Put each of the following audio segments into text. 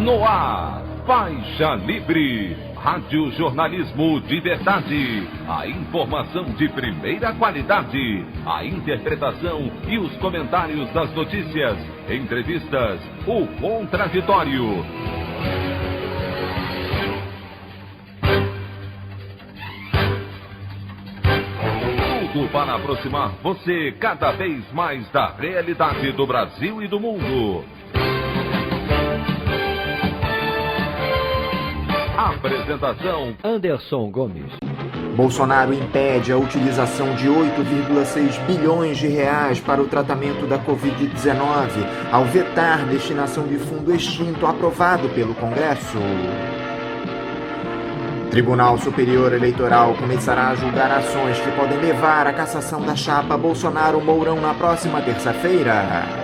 No ar, Faixa Livre, rádio jornalismo de verdade, a informação de primeira qualidade, a interpretação e os comentários das notícias, entrevistas, o contraditório. Tudo para aproximar você cada vez mais da realidade do Brasil e do mundo. Apresentação: Anderson Gomes. Bolsonaro impede a utilização de 8,6 bilhões de reais para o tratamento da Covid-19 ao vetar destinação de fundo extinto aprovado pelo Congresso. Tribunal Superior Eleitoral começará a julgar ações que podem levar à cassação da chapa Bolsonaro-Mourão na próxima terça-feira.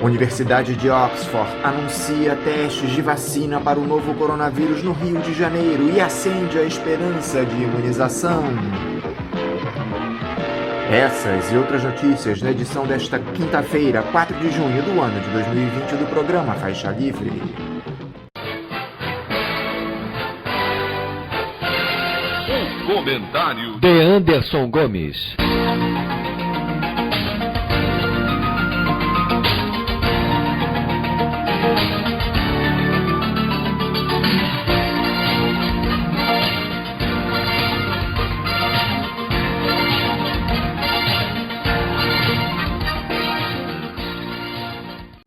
Universidade de Oxford anuncia testes de vacina para o novo coronavírus no Rio de Janeiro e acende a esperança de imunização. Essas e outras notícias na edição desta quinta-feira, 4 de junho do ano de 2020 do programa Faixa Livre. O comentário de Anderson Gomes.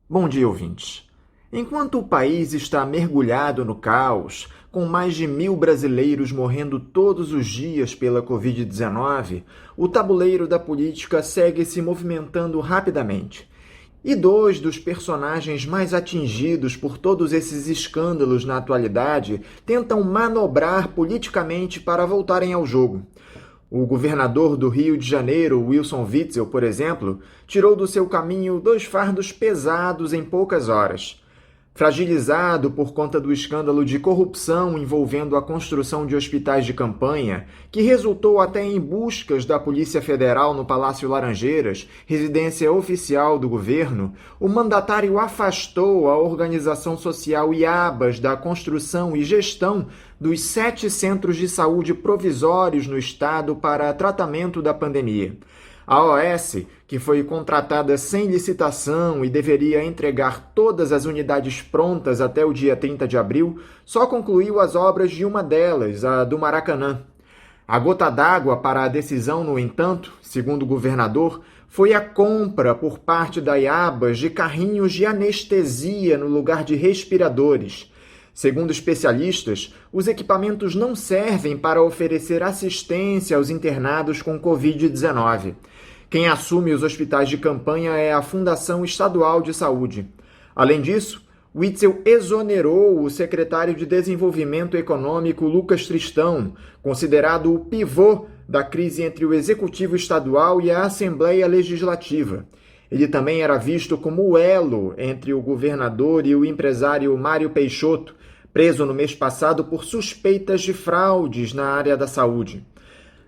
Bom dia, ouvintes. Enquanto o país está mergulhado no caos, com mais de 1.000 brasileiros morrendo todos os dias pela Covid-19, o tabuleiro da política segue se movimentando rapidamente. E dois dos personagens mais atingidos por todos esses escândalos na atualidade tentam manobrar politicamente para voltarem ao jogo. O governador do Rio de Janeiro, Wilson Witzel, por exemplo, tirou do seu caminho 2 fardos pesados em poucas horas. Fragilizado por conta do escândalo de corrupção envolvendo a construção de hospitais de campanha, que resultou até em buscas da Polícia Federal no Palácio Laranjeiras, residência oficial do governo, o mandatário afastou a organização social IABAS da construção e gestão dos 7 centros de saúde provisórios no estado para tratamento da pandemia. A OS, que foi contratada sem licitação e deveria entregar todas as unidades prontas até o dia 30 de abril, só concluiu as obras de uma delas, a do Maracanã. A gota d'água para a decisão, no entanto, segundo o governador, foi a compra por parte da IABAS de carrinhos de anestesia no lugar de respiradores. Segundo especialistas, os equipamentos não servem para oferecer assistência aos internados com Covid-19. Quem assume os hospitais de campanha é a Fundação Estadual de Saúde. Além disso, Witzel exonerou o secretário de Desenvolvimento Econômico, Lucas Tristão, considerado o pivô da crise entre o Executivo Estadual e a Assembleia Legislativa. Ele também era visto como o elo entre o governador e o empresário Mário Peixoto, preso no mês passado por suspeitas de fraudes na área da saúde.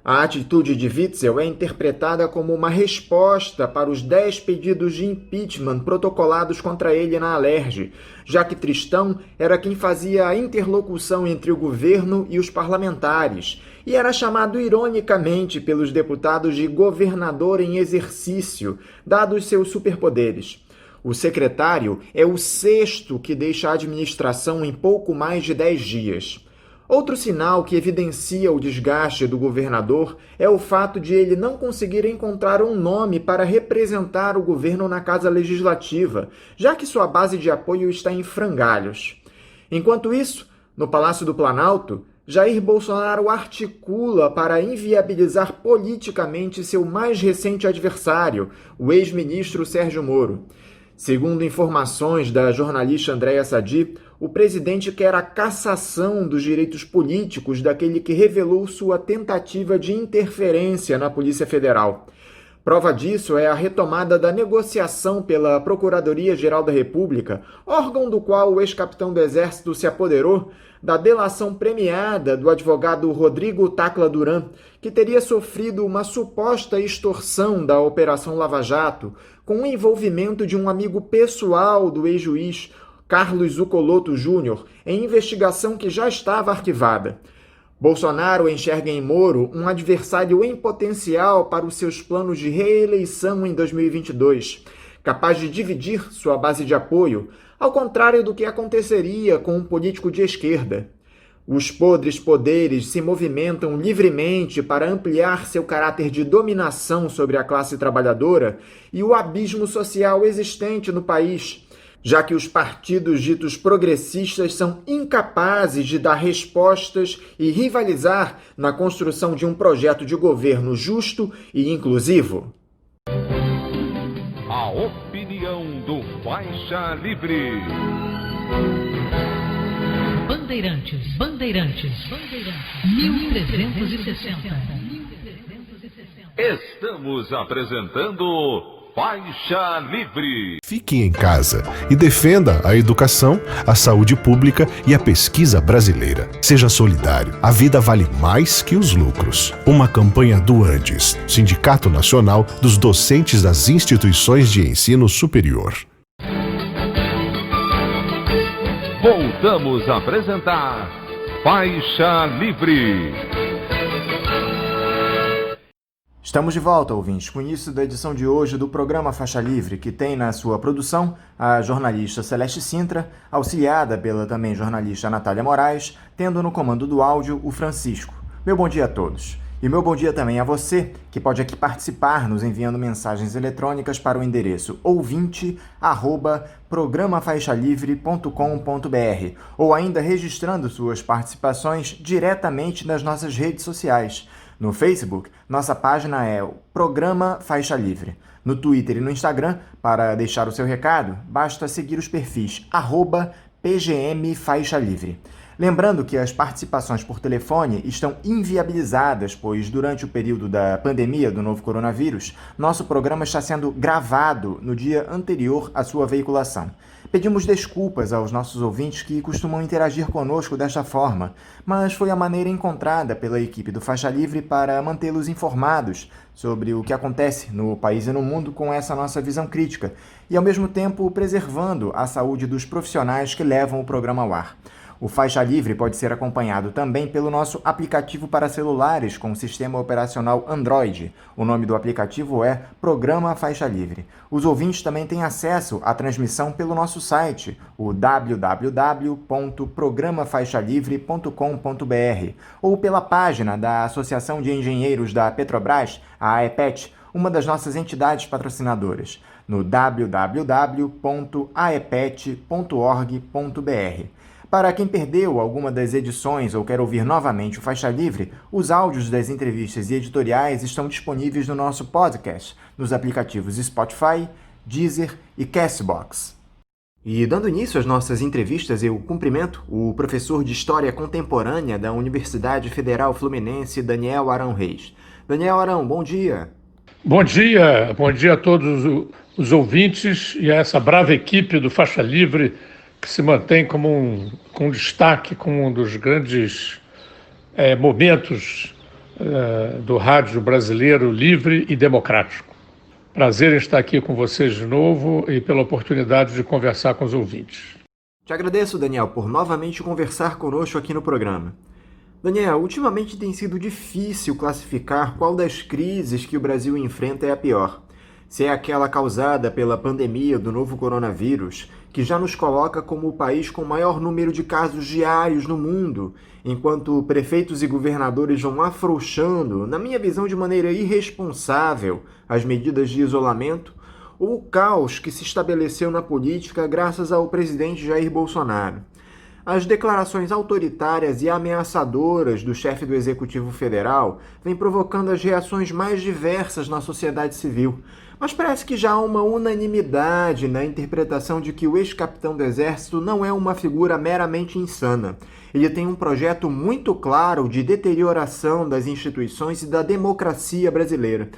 A atitude de Witzel é interpretada como uma resposta para os 10 pedidos de impeachment protocolados contra ele na Alerj, já que Tristão era quem fazia a interlocução entre o governo e os parlamentares, e era chamado ironicamente pelos deputados de governador em exercício, dados seus superpoderes. O secretário é o 6º que deixa a administração em pouco mais de 10 dias. Outro sinal que evidencia o desgaste do governador é o fato de ele não conseguir encontrar um nome para representar o governo na Casa Legislativa, já que sua base de apoio está em frangalhos. Enquanto isso, no Palácio do Planalto, Jair Bolsonaro articula para inviabilizar politicamente seu mais recente adversário, o ex-ministro Sérgio Moro. Segundo informações da jornalista Andréa Sadi, o presidente quer a cassação dos direitos políticos daquele que revelou sua tentativa de interferência na Polícia Federal. Prova disso é a retomada da negociação pela Procuradoria-Geral da República, órgão do qual o ex-capitão do Exército se apoderou, da delação premiada do advogado Rodrigo Tacla Duran, que teria sofrido uma suposta extorsão da Operação Lava Jato, com o envolvimento de um amigo pessoal do ex-juiz Carlos Zucoloto Júnior, em investigação que já estava arquivada. Bolsonaro enxerga em Moro um adversário em potencial para os seus planos de reeleição em 2022, capaz de dividir sua base de apoio, ao contrário do que aconteceria com um político de esquerda. Os podres poderes se movimentam livremente para ampliar seu caráter de dominação sobre a classe trabalhadora e o abismo social existente no país, já que os partidos ditos progressistas são incapazes de dar respostas e rivalizar na construção de um projeto de governo justo e inclusivo. A opinião do Faixa Livre. Bandeirantes, 1360. Estamos apresentando Faixa Livre. Fique em casa e defenda a educação, a saúde pública e a pesquisa brasileira. Seja solidário. A vida vale mais que os lucros. Uma campanha do ANDES, Sindicato Nacional dos Docentes das Instituições de Ensino Superior. Voltamos a apresentar Faixa Livre. Estamos de volta, ouvintes, com o início da edição de hoje do programa Faixa Livre, que tem na sua produção a jornalista Celeste Sintra, auxiliada pela também jornalista Natália Moraes, tendo no comando do áudio o Francisco. Meu bom dia a todos. E meu bom dia também a você, que pode aqui participar nos enviando mensagens eletrônicas para o endereço ouvinte@programafaixalivre.com.br ou ainda registrando suas participações diretamente nas nossas redes sociais. No Facebook, nossa página é o Programa Faixa Livre. No Twitter e no Instagram, para deixar o seu recado, basta seguir os perfis @PGM Faixa Livre. Lembrando que as participações por telefone estão inviabilizadas, pois durante o período da pandemia do novo coronavírus, nosso programa está sendo gravado no dia anterior à sua veiculação. Pedimos desculpas aos nossos ouvintes que costumam interagir conosco desta forma, mas foi a maneira encontrada pela equipe do Faixa Livre para mantê-los informados sobre o que acontece no país e no mundo com essa nossa visão crítica, e ao mesmo tempo preservando a saúde dos profissionais que levam o programa ao ar. O Faixa Livre pode ser acompanhado também pelo nosso aplicativo para celulares com sistema operacional Android. O nome do aplicativo é Programa Faixa Livre. Os ouvintes também têm acesso à transmissão pelo nosso site, o www.programafaixalivre.com.br, ou pela página da Associação de Engenheiros da Petrobras, a AEPET, uma das nossas entidades patrocinadoras, no www.aepet.org.br. Para quem perdeu alguma das edições ou quer ouvir novamente o Faixa Livre, os áudios das entrevistas e editoriais estão disponíveis no nosso podcast, nos aplicativos Spotify, Deezer e Castbox. E dando início às nossas entrevistas, eu cumprimento o professor de História Contemporânea da Universidade Federal Fluminense, Daniel Arão Reis. Daniel Arão, bom dia. Bom dia a todos os ouvintes e a essa brava equipe do Faixa Livre, que se mantém com destaque como um dos grandes momentos do rádio brasileiro livre e democrático. Prazer em estar aqui com vocês de novo e pela oportunidade de conversar com os ouvintes. Te agradeço, Daniel, por novamente conversar conosco aqui no programa. Daniel, ultimamente tem sido difícil classificar qual das crises que o Brasil enfrenta é a pior. Se é aquela causada pela pandemia do novo coronavírus, que já nos coloca como o país com o maior número de casos diários no mundo, enquanto prefeitos e governadores vão afrouxando, na minha visão de maneira irresponsável, as medidas de isolamento, ou o caos que se estabeleceu na política graças ao presidente Jair Bolsonaro. As declarações autoritárias e ameaçadoras do chefe do Executivo Federal vêm provocando as reações mais diversas na sociedade civil, mas parece que já há uma unanimidade na interpretação de que o ex-capitão do Exército não é uma figura meramente insana. Ele tem um projeto muito claro de deterioração das instituições e da democracia brasileira.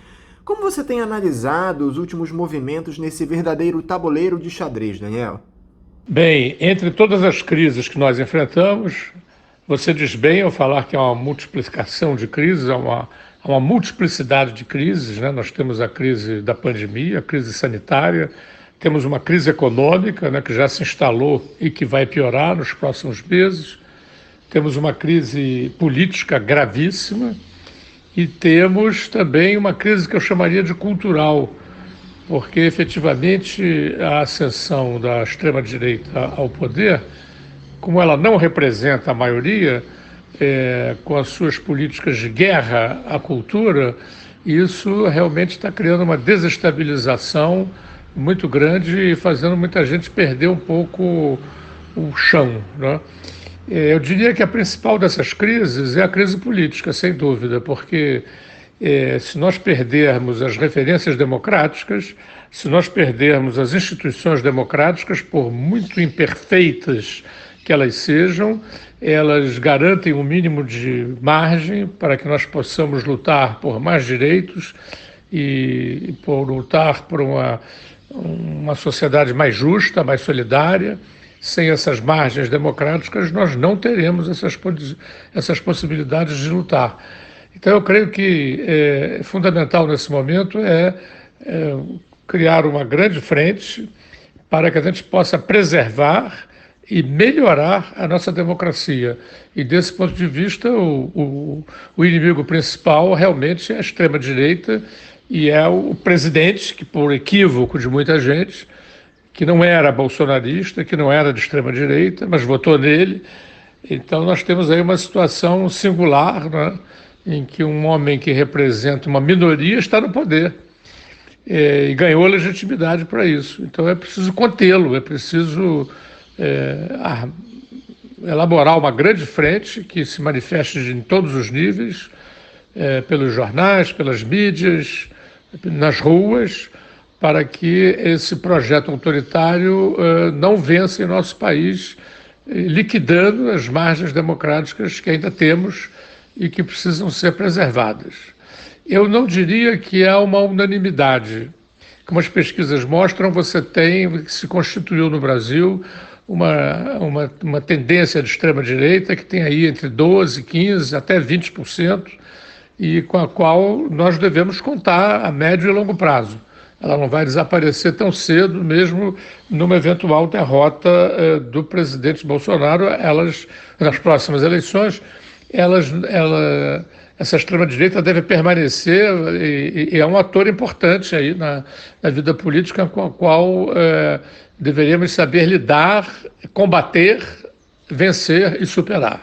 Como você tem analisado os últimos movimentos nesse verdadeiro tabuleiro de xadrez, Daniel? Bem, entre todas as crises que nós enfrentamos, você diz bem ao falar que há uma multiplicação de crises, há uma multiplicidade de crises, né? Nós temos a crise da pandemia, a crise sanitária, temos uma crise econômica, né, que já se instalou e que vai piorar nos próximos meses, temos uma crise política gravíssima e temos também uma crise que eu chamaria de cultural, porque efetivamente a ascensão da extrema-direita ao poder, como ela não representa a maioria, com as suas políticas de guerra à cultura, isso realmente está criando uma desestabilização muito grande e fazendo muita gente perder um pouco o chão, né? Eu diria que a principal dessas crises é a crise política, sem dúvida, porque se nós perdermos as referências democráticas, se nós perdermos as instituições democráticas, por muito imperfeitas que elas sejam, elas garantem um mínimo de margem para que nós possamos lutar por mais direitos e por lutar por uma sociedade mais justa, mais solidária. Sem essas margens democráticas, nós não teremos essas possibilidades de lutar. Então, eu creio que fundamental nesse momento é criar uma grande frente para que a gente possa preservar e melhorar a nossa democracia. E, desse ponto de vista, o inimigo principal realmente é a extrema-direita e é o presidente, que, por equívoco de muita gente, que não era bolsonarista, que não era de extrema-direita, mas votou nele. Então, nós temos aí uma situação singular, né, em que um homem que representa uma minoria está no poder e ganhou legitimidade para isso. Então, é preciso contê-lo, é preciso elaborar uma grande frente que se manifeste em todos os níveis, pelos jornais, pelas mídias, nas ruas, para que esse projeto autoritário não vença em nosso país, liquidando as margens democráticas que ainda temos e que precisam ser preservadas. Eu não diria que há uma unanimidade. Como as pesquisas mostram, se constituiu no Brasil uma tendência de extrema-direita que tem aí entre 12%, 15%, até 20%, e com a qual nós devemos contar a médio e longo prazo. Ela não vai desaparecer tão cedo, mesmo numa eventual derrota do presidente Bolsonaro. Nas próximas eleições, essa extrema-direita deve permanecer e é um ator importante aí na vida política com a qual deveríamos saber lidar, combater, vencer e superar.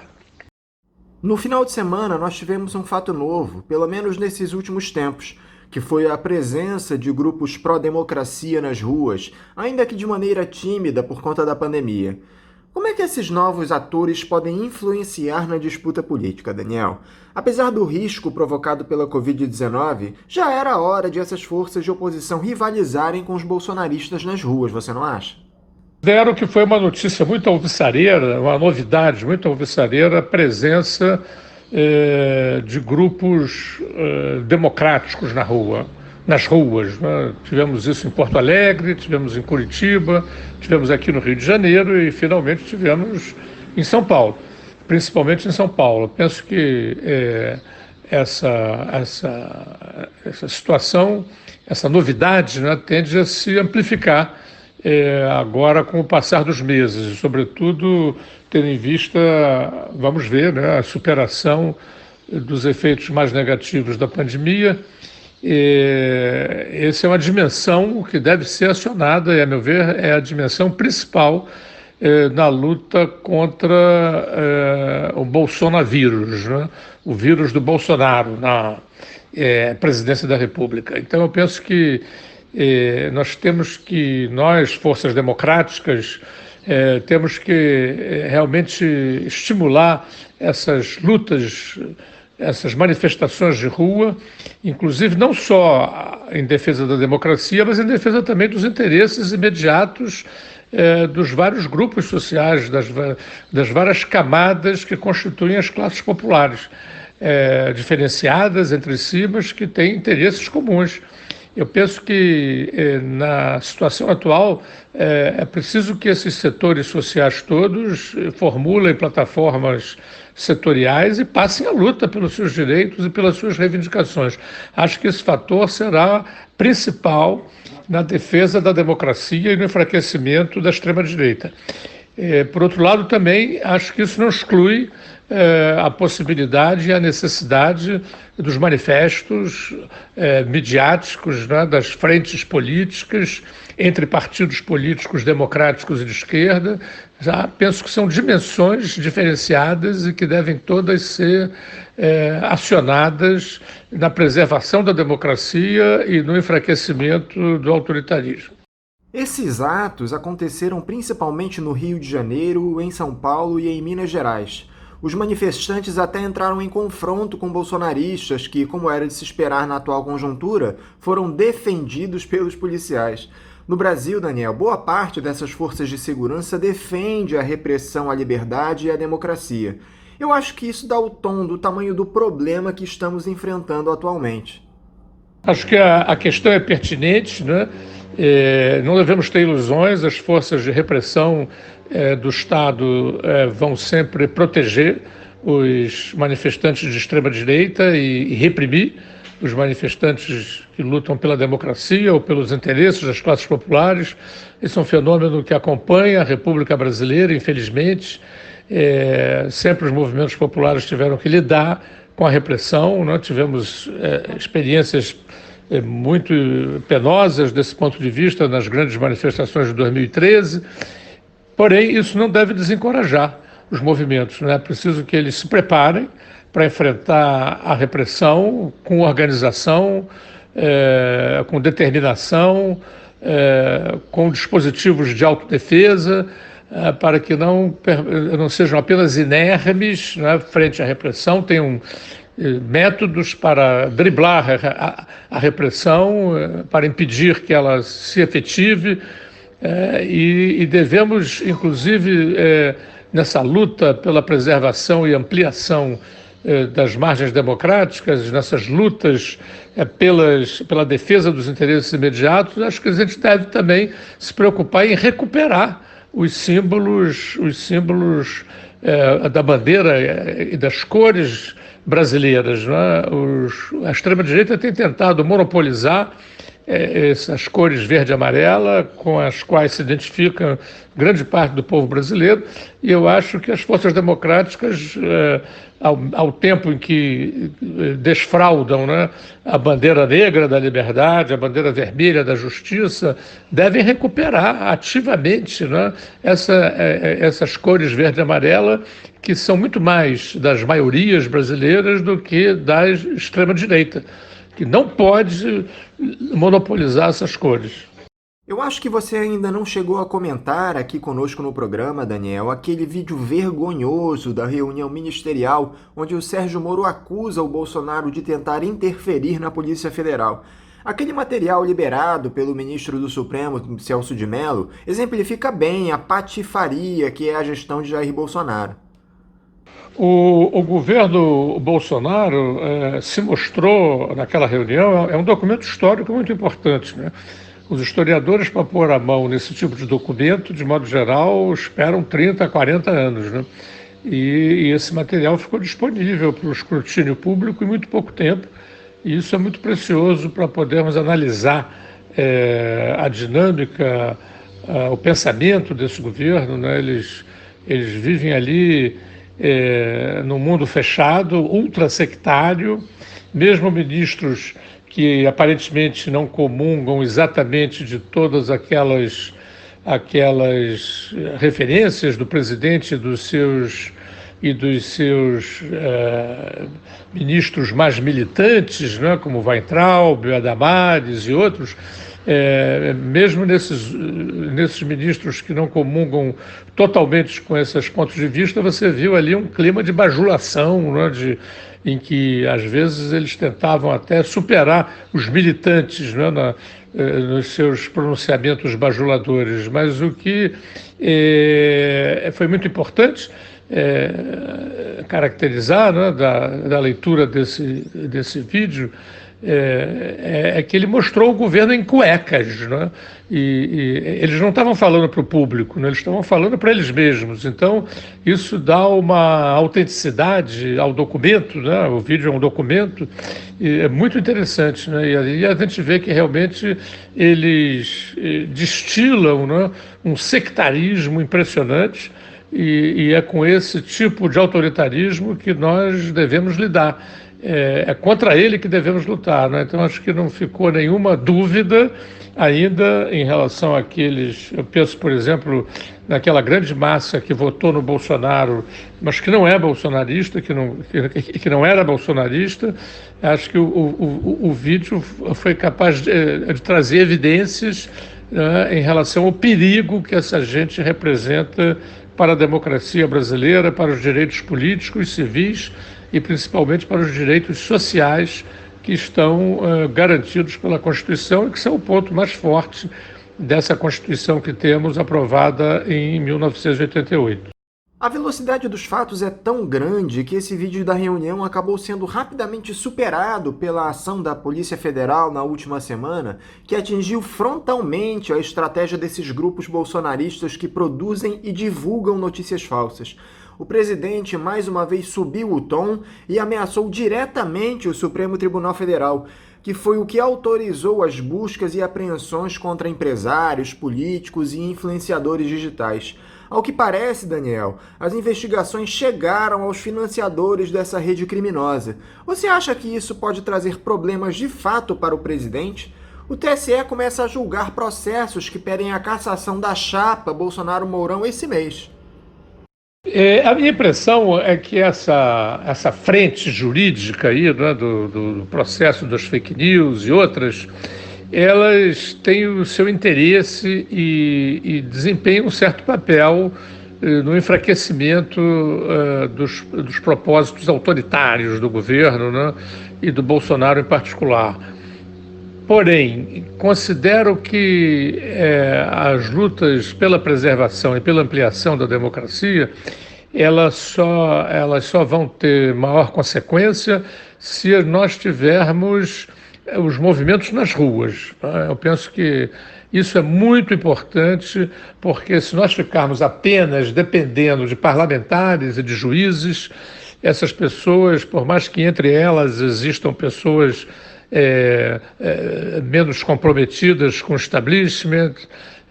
No final de semana, nós tivemos um fato novo, pelo menos nesses últimos tempos, que foi a presença de grupos pró-democracia nas ruas, ainda que de maneira tímida por conta da pandemia. Como é que esses novos atores podem influenciar na disputa política, Daniel? Apesar do risco provocado pela Covid-19, já era hora de essas forças de oposição rivalizarem com os bolsonaristas nas ruas, você não acha? Considero que foi uma notícia muito alvissareira, uma novidade muito alvissareira, a presença de grupos democráticos nas ruas. Né? Tivemos isso em Porto Alegre, tivemos em Curitiba, tivemos aqui no Rio de Janeiro e finalmente tivemos em São Paulo, principalmente em São Paulo. Penso que essa situação, essa novidade, né, tende a se amplificar agora com o passar dos meses, sobretudo tendo em vista, vamos ver, né, a superação dos efeitos mais negativos da pandemia. Essa é uma dimensão que deve ser acionada e, a meu ver, é a dimensão principal na luta contra o bolsonavírus, né, o vírus do Bolsonaro na presidência da República. Então, eu penso que nós, forças democráticas, temos que realmente estimular essas lutas, essas manifestações de rua, inclusive não só em defesa da democracia, mas em defesa também dos interesses imediatos dos vários grupos sociais, das várias camadas que constituem as classes populares. diferenciadas entre si, mas que têm interesses comuns. Eu penso que, na situação atual, é preciso que esses setores sociais todos formulem plataformas setoriais e passem a luta pelos seus direitos e pelas suas reivindicações. Acho que esse fator será principal na defesa da democracia e no enfraquecimento da extrema-direita. Por outro lado, também acho que isso não exclui a possibilidade e a necessidade dos manifestos midiáticos, né, das frentes políticas, entre partidos políticos democráticos e de esquerda. Já penso que são dimensões diferenciadas e que devem todas ser acionadas na preservação da democracia e no enfraquecimento do autoritarismo. Esses atos aconteceram principalmente no Rio de Janeiro, em São Paulo e em Minas Gerais. Os manifestantes até entraram em confronto com bolsonaristas que, como era de se esperar na atual conjuntura, foram defendidos pelos policiais. No Brasil, Daniel, boa parte dessas forças de segurança defende a repressão à liberdade e à democracia. Eu acho que isso dá o tom do tamanho do problema que estamos enfrentando atualmente. Acho que a questão é pertinente, né? Não devemos ter ilusões, as forças de repressão do Estado vão sempre proteger os manifestantes de extrema-direita e reprimir os manifestantes que lutam pela democracia ou pelos interesses das classes populares. Esse é um fenômeno que acompanha a República Brasileira, infelizmente. Sempre os movimentos populares tiveram que lidar com a repressão, né? Tivemos experiências muito penosas desse ponto de vista nas grandes manifestações de 2013, porém isso não deve desencorajar os movimentos, né? É preciso que eles se preparem para enfrentar a repressão com organização, com determinação, com dispositivos de autodefesa, para que não sejam apenas inermes, né, frente à repressão. Tem métodos para driblar a repressão, para impedir que ela se efetive, e devemos, inclusive, nessa luta pela preservação e ampliação das margens democráticas, nessas lutas pela defesa dos interesses imediatos, acho que a gente deve também se preocupar em recuperar os símbolos da bandeira e das cores brasileiras, né? A extrema-direita tem tentado monopolizar essas cores verde e amarela, com as quais se identifica grande parte do povo brasileiro, e eu acho que as forças democráticas, ao tempo em que desfraudam, né, a bandeira negra da liberdade, a bandeira vermelha da justiça, devem recuperar ativamente, né, essas cores verde e amarela, que são muito mais das maiorias brasileiras do que da extrema-direita, que não pode monopolizar essas cores. Eu acho que você ainda não chegou a comentar aqui conosco no programa, Daniel, aquele vídeo vergonhoso da reunião ministerial onde o Sérgio Moro acusa o Bolsonaro de tentar interferir na Polícia Federal. Aquele material liberado pelo ministro do Supremo, Celso de Mello, exemplifica bem a patifaria que é a gestão de Jair Bolsonaro. O governo Bolsonaro se mostrou naquela reunião, é um documento histórico muito importante, né? Os historiadores, para pôr a mão nesse tipo de documento, de modo geral, esperam 30 a 40 anos, né? E esse material ficou disponível para o escrutínio público em muito pouco tempo, e isso é muito precioso para podermos analisar a dinâmica, o pensamento desse governo, né? Eles vivem ali num mundo fechado, ultrasectário, mesmo ministros que aparentemente não comungam exatamente de todas aquelas referências do presidente e dos seus ministros mais militantes, né, como Weintraub, Adamares e outros. Mesmo nesses ministros que não comungam totalmente com esses pontos de vista, você viu ali um clima de bajulação, né, em que, às vezes, eles tentavam até superar os militantes, né, nos seus pronunciamentos bajuladores. Mas o que foi muito importante caracterizar, né, da leitura desse vídeo é que ele mostrou o governo em cuecas, né? E eles não estavam falando para o público, né? Eles estavam falando para eles mesmos. Então, isso dá uma autenticidade ao documento, né? O vídeo é um documento, e é muito interessante, né? E a gente vê que realmente eles destilam, né, um sectarismo impressionante, e é com esse tipo de autoritarismo que nós devemos lidar. É contra ele que devemos lutar, né? Então, acho que não ficou nenhuma dúvida ainda em relação àqueles. Eu penso, por exemplo, naquela grande massa que votou no Bolsonaro, mas que não é bolsonarista, que não era bolsonarista. Acho que o vídeo foi capaz de trazer evidências, né, em relação ao perigo que essa gente representa para a democracia brasileira, para os direitos políticos, civis e principalmente para os direitos sociais que estão garantidos pela Constituição e que são o ponto mais forte dessa Constituição que temos aprovada em 1988. A velocidade dos fatos é tão grande que esse vídeo da reunião acabou sendo rapidamente superado pela ação da Polícia Federal na última semana, que atingiu frontalmente a estratégia desses grupos bolsonaristas que produzem e divulgam notícias falsas. O presidente mais uma vez subiu o tom e ameaçou diretamente o Supremo Tribunal Federal, que foi o que autorizou as buscas e apreensões contra empresários, políticos e influenciadores digitais. Ao que parece, Daniel, as investigações chegaram aos financiadores dessa rede criminosa. Você acha que isso pode trazer problemas de fato para o presidente? O TSE começa a julgar processos que pedem a cassação da chapa Bolsonaro-Mourão esse mês. A minha impressão é que essa frente jurídica aí, né, do processo das fake news e outras, elas têm o seu interesse e desempenham um certo papel no enfraquecimento dos propósitos autoritários do governo, né, e do Bolsonaro em particular. Porém, considero que as lutas pela preservação e pela ampliação da democracia, elas só vão ter maior consequência se nós tivermos os movimentos nas ruas. Eu penso que isso é muito importante, porque se nós ficarmos apenas dependendo de parlamentares e de juízes, essas pessoas, por mais que entre elas existam pessoas menos comprometidas com o establishment,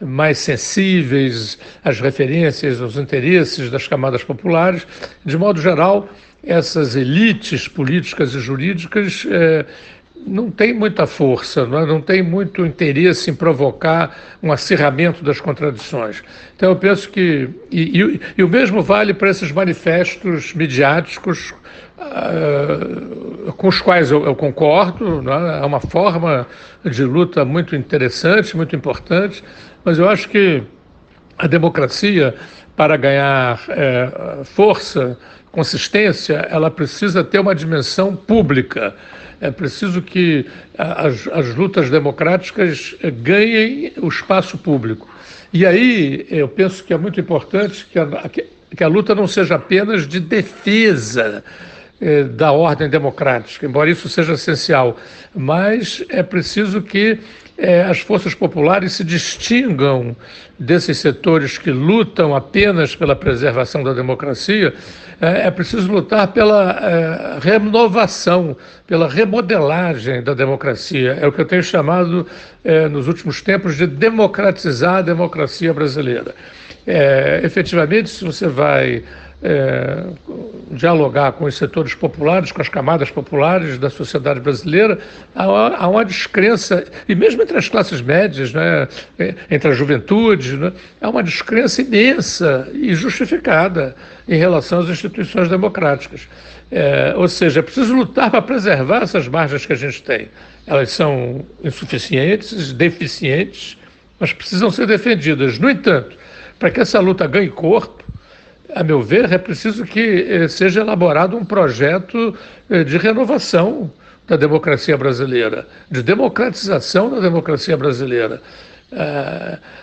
mais sensíveis às referências, aos interesses das camadas populares, de modo geral, essas elites políticas e jurídicas não têm muita força, não têm muito interesse em provocar um acirramento das contradições. Então eu penso que, e o mesmo vale para esses manifestos midiáticos, com os quais eu concordo, né? É uma forma de luta muito interessante, muito importante, mas eu acho que a democracia, para ganhar força, consistência, ela precisa ter uma dimensão pública. É preciso que as lutas democráticas ganhem o espaço público. E aí eu penso que é muito importante que a luta não seja apenas de defesa da ordem democrática, embora isso seja essencial, mas é preciso que as forças populares se distingam desses setores que lutam apenas pela preservação da democracia. É preciso lutar pela renovação, pela remodelagem da democracia. É o que eu tenho chamado nos últimos tempos de democratizar a democracia brasileira. Efetivamente, se você vai dialogar com os setores populares, com as camadas populares da sociedade brasileira, há uma descrença, e mesmo entre as classes médias, né, entre a juventude, né, há uma descrença imensa e justificada em relação às instituições democráticas. Ou seja, é preciso lutar para preservar essas margens que a gente tem. Elas são insuficientes, deficientes, mas precisam ser defendidas. No entanto, para que essa luta ganhe corpo, a meu ver, é preciso que seja elaborado um projeto de renovação da democracia brasileira, de democratização da democracia brasileira,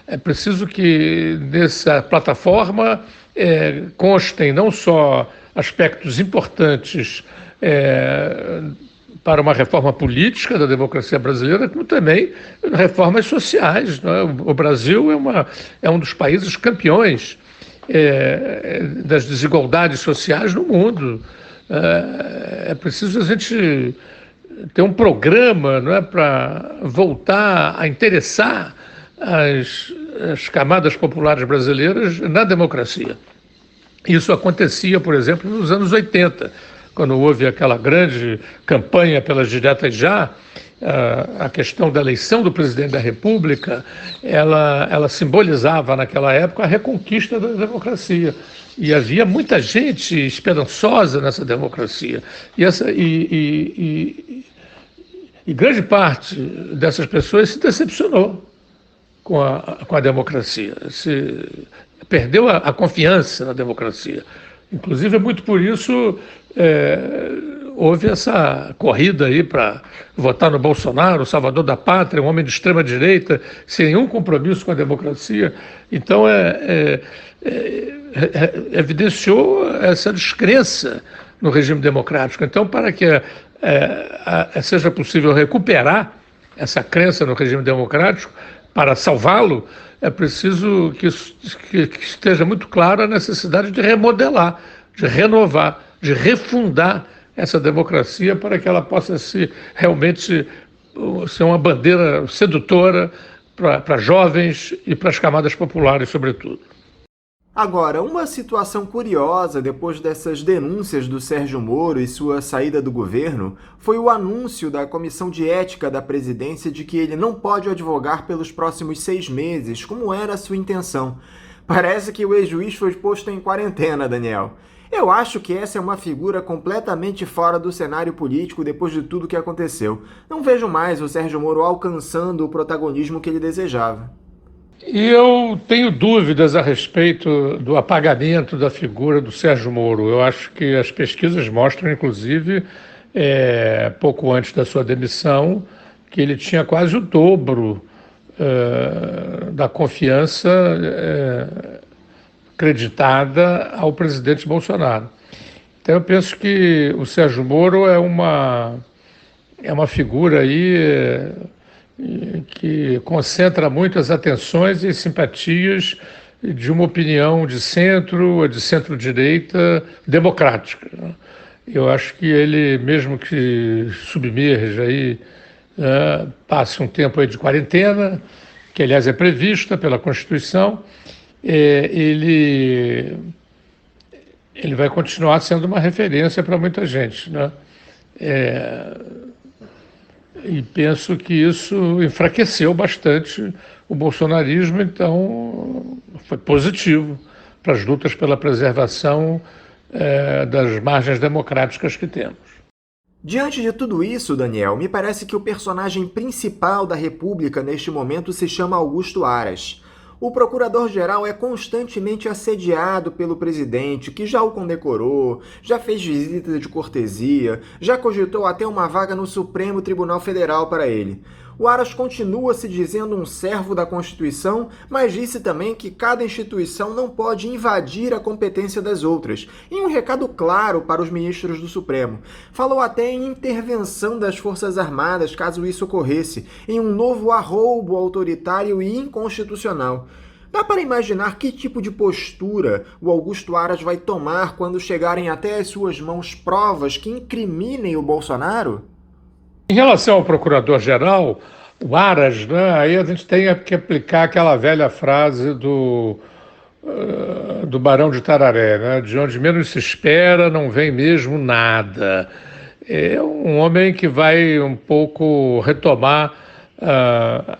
É preciso que nessa plataforma constem não só aspectos importantes para uma reforma política da democracia brasileira, como também reformas sociais, não é? O Brasil é um dos países campeões das desigualdades sociais no mundo. É preciso a gente ter um programa, não é, para voltar a interessar as camadas populares brasileiras na democracia. Isso acontecia, por exemplo, nos anos 80, quando houve aquela grande campanha pelas diretas já. A questão da eleição do presidente da República, ela simbolizava naquela época a reconquista da democracia. E havia muita gente esperançosa nessa democracia. E grande parte dessas pessoas se decepcionou com a democracia, perdeu a confiança na democracia. Inclusive, é muito por isso houve essa corrida aí para votar no Bolsonaro, o salvador da pátria, um homem de extrema-direita, sem nenhum compromisso com a democracia. Então, evidenciou essa descrença no regime democrático. Então, para que seja possível recuperar essa crença no regime democrático, para salvá-lo, é preciso que esteja muito clara a necessidade de remodelar, de renovar, de refundar essa democracia para que ela possa realmente ser uma bandeira sedutora para jovens e para as camadas populares, sobretudo. Agora, uma situação curiosa depois dessas denúncias do Sérgio Moro e sua saída do governo foi o anúncio da Comissão de Ética da Presidência de que ele não pode advogar pelos próximos 6 meses, como era a sua intenção. Parece que o ex-juiz foi posto em quarentena, Daniel. Eu acho que essa é uma figura completamente fora do cenário político depois de tudo que aconteceu. Não vejo mais o Sérgio Moro alcançando o protagonismo que ele desejava. E eu tenho dúvidas a respeito do apagamento da figura do Sérgio Moro. Eu acho que as pesquisas mostram, inclusive, pouco antes da sua demissão, que ele tinha quase o dobro da confiança creditada ao presidente Bolsonaro. Então eu penso que o Sérgio Moro é uma figura aí que concentra muitas atenções e simpatias de uma opinião de centro ou de centro-direita democrática. Eu acho que ele, mesmo que submerja aí, passe um tempo aí de quarentena, que aliás é prevista pela Constituição, ele vai continuar sendo uma referência para muita gente, né? E penso que isso enfraqueceu bastante o bolsonarismo, então foi positivo para as lutas pela preservação das margens democráticas que temos. Diante de tudo isso, Daniel, me parece que o personagem principal da República neste momento se chama Augusto Aras. O procurador-geral é constantemente assediado pelo presidente, que já o condecorou, já fez visita de cortesia, já cogitou até uma vaga no Supremo Tribunal Federal para ele. O Aras continua se dizendo um servo da Constituição, mas disse também que cada instituição não pode invadir a competência das outras, em um recado claro para os ministros do Supremo. Falou até em intervenção das Forças Armadas, caso isso ocorresse, em um novo arroubo autoritário e inconstitucional. Dá para imaginar que tipo de postura o Augusto Aras vai tomar quando chegarem até as suas mãos provas que incriminem o Bolsonaro? Em relação ao procurador-geral, o Aras, né, aí a gente tem que aplicar aquela velha frase do Barão de Tararé, né, de onde menos se espera não vem mesmo nada. É um homem que vai um pouco retomar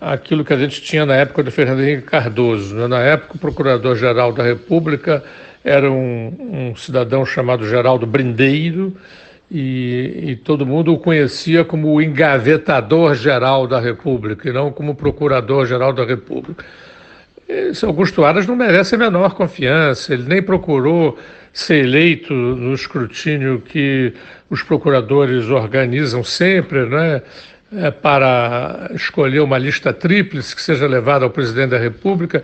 aquilo que a gente tinha na época do Fernando Henrique Cardoso, né? Na época, o Procurador-Geral da República era um cidadão chamado Geraldo Brindeiro, e todo mundo o conhecia como o engavetador-geral da República e não como procurador-geral da República. Esse Augusto Aras não merece a menor confiança, ele nem procurou ser eleito no escrutínio que os procuradores organizam sempre, né? para escolher uma lista tríplice que seja levada ao presidente da República.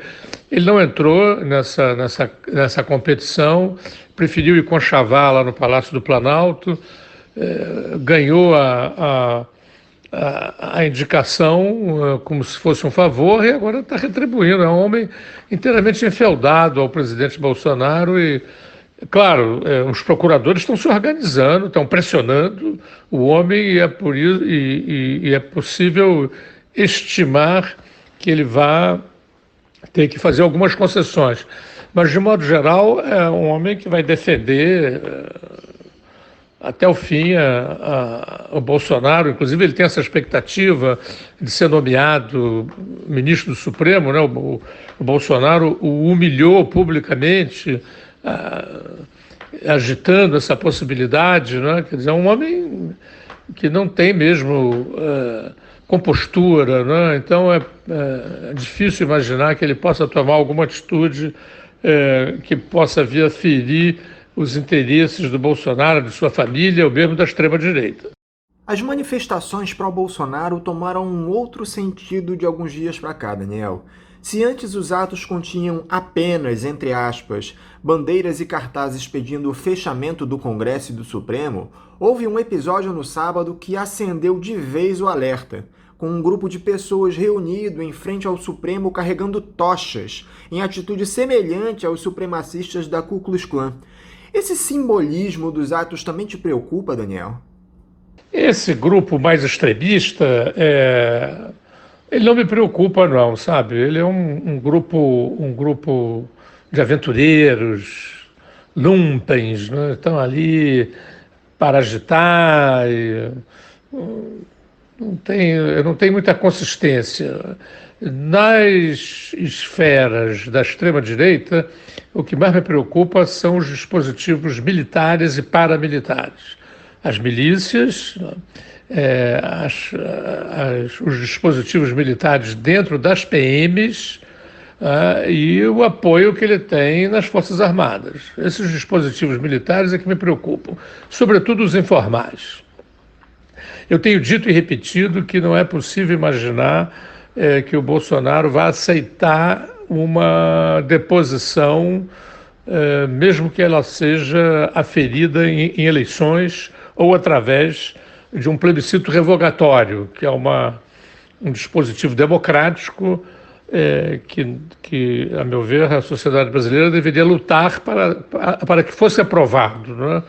Ele não entrou nessa competição, preferiu ir conchavar lá no Palácio do Planalto, ganhou a indicação como se fosse um favor e agora está retribuindo. É um homem inteiramente enfeudado ao presidente Bolsonaro e, claro, os procuradores estão se organizando, estão pressionando o homem e é possível estimar que ele vai ter que fazer algumas concessões. Mas, de modo geral, é um homem que vai defender até o fim o Bolsonaro. Inclusive, ele tem essa expectativa de ser nomeado ministro do Supremo, né? O Bolsonaro o humilhou publicamente, agitando essa possibilidade, né? Quer dizer, é um homem que não tem mesmo compostura, né? Então é difícil imaginar que ele possa tomar alguma atitude que possa vir a ferir os interesses do Bolsonaro, de sua família, ou mesmo da extrema-direita. As manifestações pró-Bolsonaro tomaram um outro sentido de alguns dias para cá, Daniel. Se antes os atos continham apenas, entre aspas, bandeiras e cartazes pedindo o fechamento do Congresso e do Supremo, houve um episódio no sábado que acendeu de vez o alerta, com um grupo de pessoas reunido em frente ao Supremo carregando tochas, em atitude semelhante aos supremacistas da Ku Klux Klan. Esse simbolismo dos atos também te preocupa, Daniel? Esse grupo mais extremista, ele não me preocupa não, sabe? Ele é um grupo de aventureiros, lumpens, né? Estão ali para agitar, não tem muita consistência. Nas esferas da extrema-direita, o que mais me preocupa são os dispositivos militares e paramilitares. As milícias, os dispositivos militares dentro das PMs e o apoio que ele tem nas Forças Armadas. Esses dispositivos militares é que me preocupam, sobretudo os informais. Eu tenho dito e repetido que não é possível imaginar que o Bolsonaro vá aceitar uma deposição, mesmo que ela seja aferida em eleições ou através de um plebiscito revogatório, que é um dispositivo democrático que, a meu ver, a sociedade brasileira deveria lutar para que fosse aprovado, né?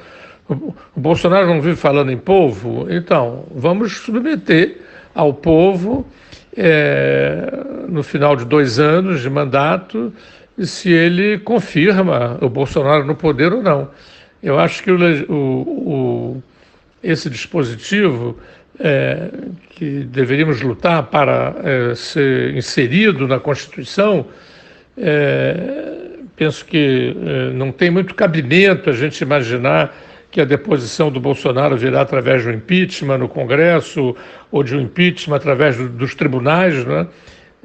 O Bolsonaro não vive falando em povo, então vamos submeter ao povo no final de 2 anos de mandato, se ele confirma o Bolsonaro no poder ou não. Eu acho que esse dispositivo que deveríamos lutar para ser inserido na Constituição, penso que não tem muito cabimento a gente imaginar que a deposição do Bolsonaro virá através do impeachment no Congresso ou de um impeachment através dos tribunais, né?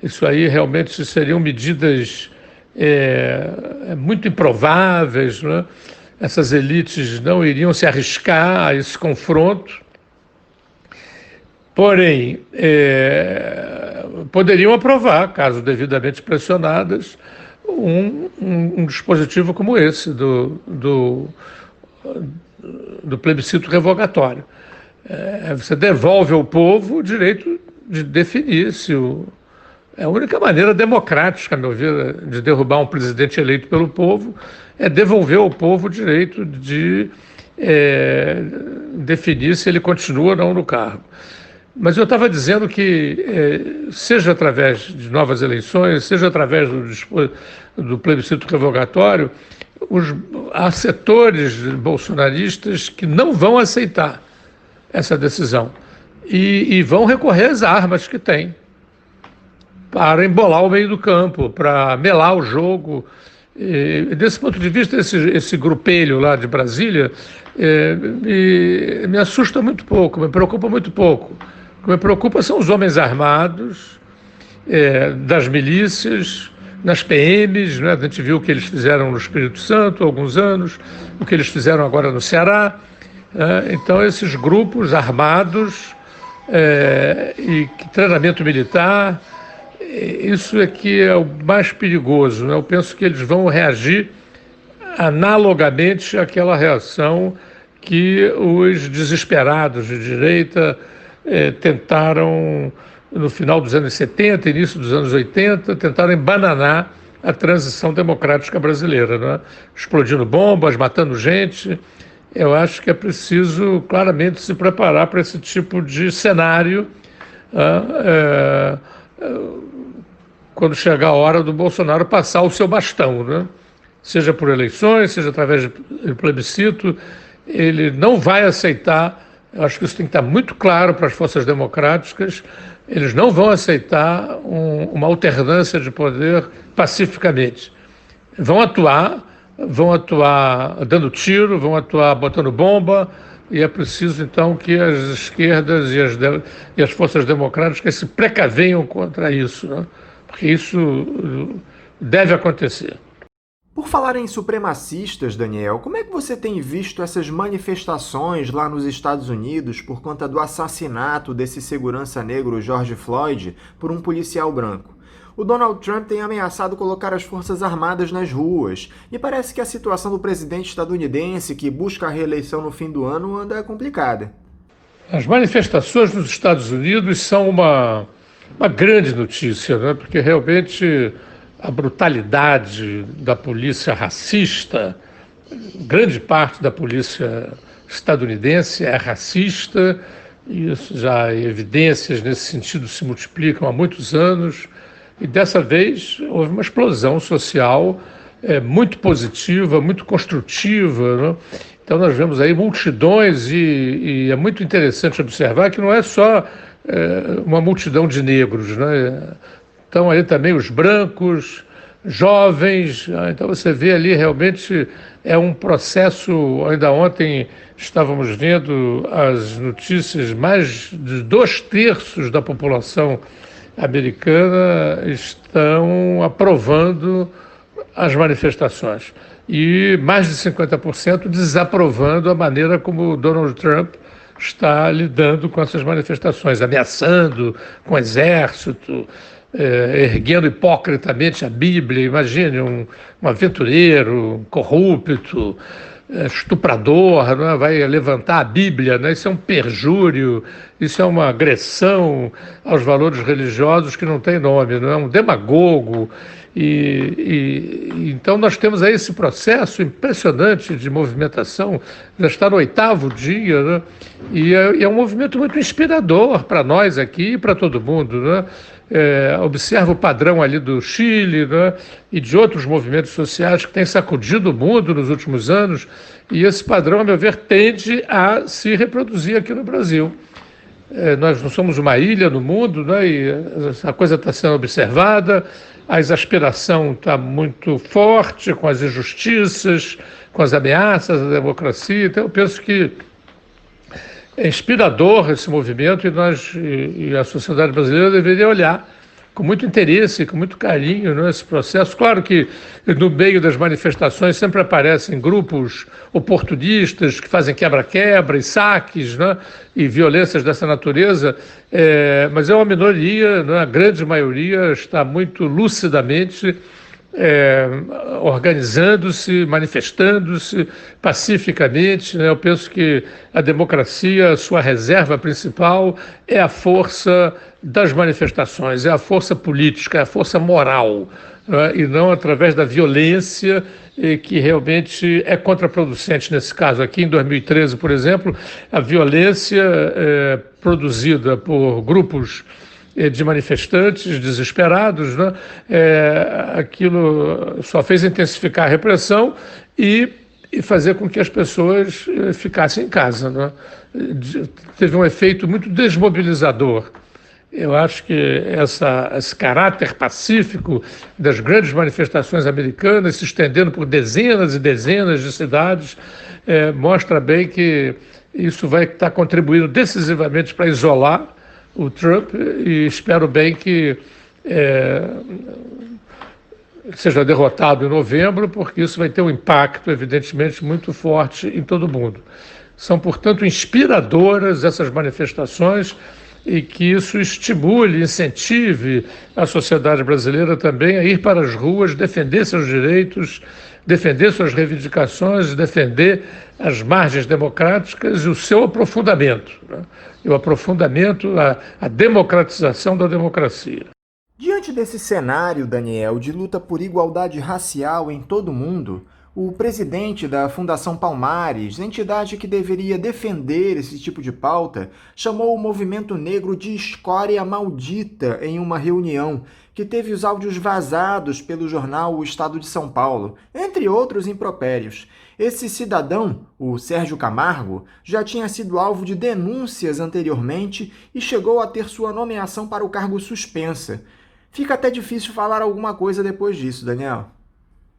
Isso aí realmente seriam medidas muito improváveis, né? Essas elites não iriam se arriscar a esse confronto, porém, poderiam aprovar, caso devidamente pressionadas, um dispositivo como esse do plebiscito revogatório. Você devolve ao povo o direito de definir se é a única maneira democrática, a meu ver, de derrubar um presidente eleito pelo povo, é devolver ao povo o direito de definir se ele continua ou não no cargo. Mas eu estava dizendo que, seja através de novas eleições, seja através do plebiscito revogatório, há setores bolsonaristas que não vão aceitar essa decisão e vão recorrer às armas que têm para embolar o meio do campo, para melar o jogo. E, desse ponto de vista, esse grupelho lá de Brasília me assusta muito pouco, me preocupa muito pouco. O que me preocupa são os homens armados, das milícias, nas PMs, né? A gente viu o que eles fizeram no Espírito Santo há alguns anos, o que eles fizeram agora no Ceará. Então, esses grupos armados e treinamento militar. Isso aqui é o mais perigoso, né? Eu penso que eles vão reagir analogamente àquela reação que os desesperados de direita tentaram no final dos anos 70, início dos anos 80, tentaram embananar a transição democrática brasileira, né? Explodindo bombas, matando gente. Eu acho que é preciso claramente se preparar para esse tipo de cenário quando chegar a hora do Bolsonaro passar o seu bastão, né? Seja por eleições, seja através de plebiscito. Ele não vai aceitar, eu acho que isso tem que estar muito claro para as forças democráticas, eles não vão aceitar uma alternância de poder pacificamente. Vão atuar dando tiro, vão atuar botando bomba, e é preciso, então, que as esquerdas e as forças democráticas se precavenham contra isso, né? Porque isso deve acontecer. Por falar em supremacistas, Daniel, como é que você tem visto essas manifestações lá nos Estados Unidos por conta do assassinato desse segurança negro George Floyd por um policial branco? O Donald Trump tem ameaçado colocar as Forças Armadas nas ruas, e parece que a situação do presidente estadunidense, que busca a reeleição no fim do ano, anda complicada. As manifestações nos Estados Unidos são uma grande notícia, né? Porque realmente a brutalidade da polícia racista, grande parte da polícia estadunidense é racista, e isso já evidências nesse sentido se multiplicam há muitos anos, e dessa vez houve uma explosão social muito positiva, muito construtiva, né? Então nós vemos aí multidões e é muito interessante observar que não é só uma multidão de negros, né? Estão ali também os brancos, jovens, então você vê ali realmente é um processo. Ainda ontem estávamos vendo as notícias, mais de 2/3 da população americana estão aprovando as manifestações e mais de 50% desaprovando a maneira como o Donald Trump está lidando com essas manifestações, ameaçando com o exército, erguendo hipocritamente a Bíblia. Imagine um aventureiro, um corrupto, estuprador, não é? Vai levantar a Bíblia, né? Isso é um perjúrio, isso é uma agressão aos valores religiosos que não tem nome, não é? Um demagogo. Então nós temos aí esse processo impressionante de movimentação, já está no 8º dia, né? E é um movimento muito inspirador para nós aqui e para todo mundo, né? Observa o padrão ali do Chile, né? E de outros movimentos sociais que têm sacudido o mundo nos últimos anos, e esse padrão, a meu ver, tende a se reproduzir aqui no Brasil. Nós não somos uma ilha no mundo, né? E a coisa está sendo observada, a exasperação está muito forte com as injustiças, com as ameaças à democracia. Então eu penso que é inspirador esse movimento, e a sociedade brasileira deveria olhar com muito interesse, com muito carinho, né, esse processo. Claro que no meio das manifestações sempre aparecem grupos oportunistas que fazem quebra-quebra e saques, né, e violências dessa natureza, mas é uma minoria, né, a grande maioria está muito lucidamente organizando-se, manifestando-se pacificamente, né? Eu penso que a democracia, a sua reserva principal é a força das manifestações, é a força política, é a força moral, né? E não através da violência, que realmente é contraproducente nesse caso. Aqui em 2013, por exemplo, a violência produzida por grupos de manifestantes desesperados, né? Aquilo só fez intensificar a repressão e fazer com que as pessoas ficassem em casa, né? Teve um efeito muito desmobilizador. Eu acho que esse caráter pacífico das grandes manifestações americanas, se estendendo por dezenas e dezenas de cidades, mostra bem que isso vai estar contribuindo decisivamente para isolar o Trump, e espero bem que seja derrotado em novembro, porque isso vai ter um impacto, evidentemente, muito forte em todo o mundo. São, portanto, inspiradoras essas manifestações. e que isso estimule, incentive a sociedade brasileira também a ir para as ruas, defender seus direitos, defender suas reivindicações, defender as margens democráticas e o seu aprofundamento, né? E o aprofundamento, a democratização da democracia. Diante desse cenário, Daniel, de luta por igualdade racial em todo o mundo, o presidente da Fundação Palmares, entidade que deveria defender esse tipo de pauta, chamou o movimento negro de escória maldita em uma reunião que teve os áudios vazados pelo jornal O Estado de São Paulo, entre outros impropérios. Esse cidadão, o Sérgio Camargo, já tinha sido alvo de denúncias anteriormente e chegou a ter sua nomeação para o cargo suspensa. Fica até difícil falar alguma coisa depois disso, Daniel.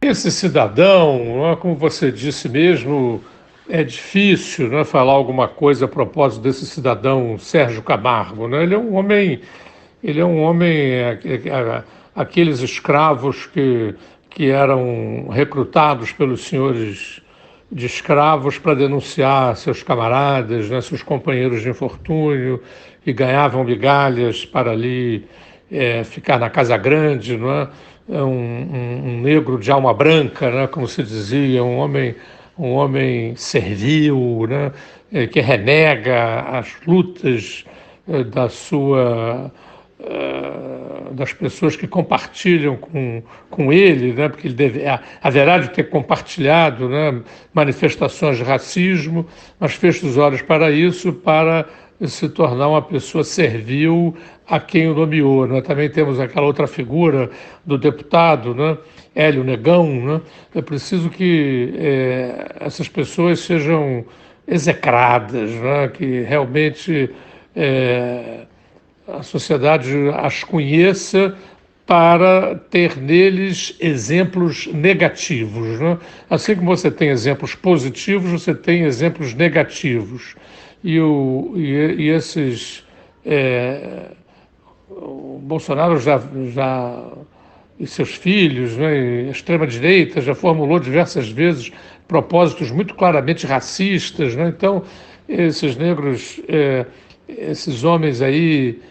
Esse cidadão, como você disse mesmo, é difícil, né, falar alguma coisa a propósito desse cidadão Sérgio Camargo, né? Ele é um homem, aqueles escravos que eram recrutados pelos senhores de escravos para denunciar seus camaradas, né, seus companheiros de infortúnio, e ganhavam migalhas para ali ficar na casa grande, não é? Um negro de alma branca, né, como se dizia, um homem servil, né, que renega as lutas das pessoas que compartilham com ele, né, porque ele haverá de ter compartilhado, né, manifestações de racismo, mas fecha os olhos para isso, para se tornar uma pessoa servil a quem o nomeou, né? Também temos aquela outra figura do deputado, né, Hélio Negão, né? É preciso que essas pessoas sejam execradas, né? Que realmente a sociedade as conheça para ter neles exemplos negativos, né? Assim como você tem exemplos positivos, você tem exemplos negativos. O Bolsonaro já e seus filhos, né, a extrema-direita já formulou diversas vezes propósitos muito claramente racistas, né? Então, esses negros, esses homens aí,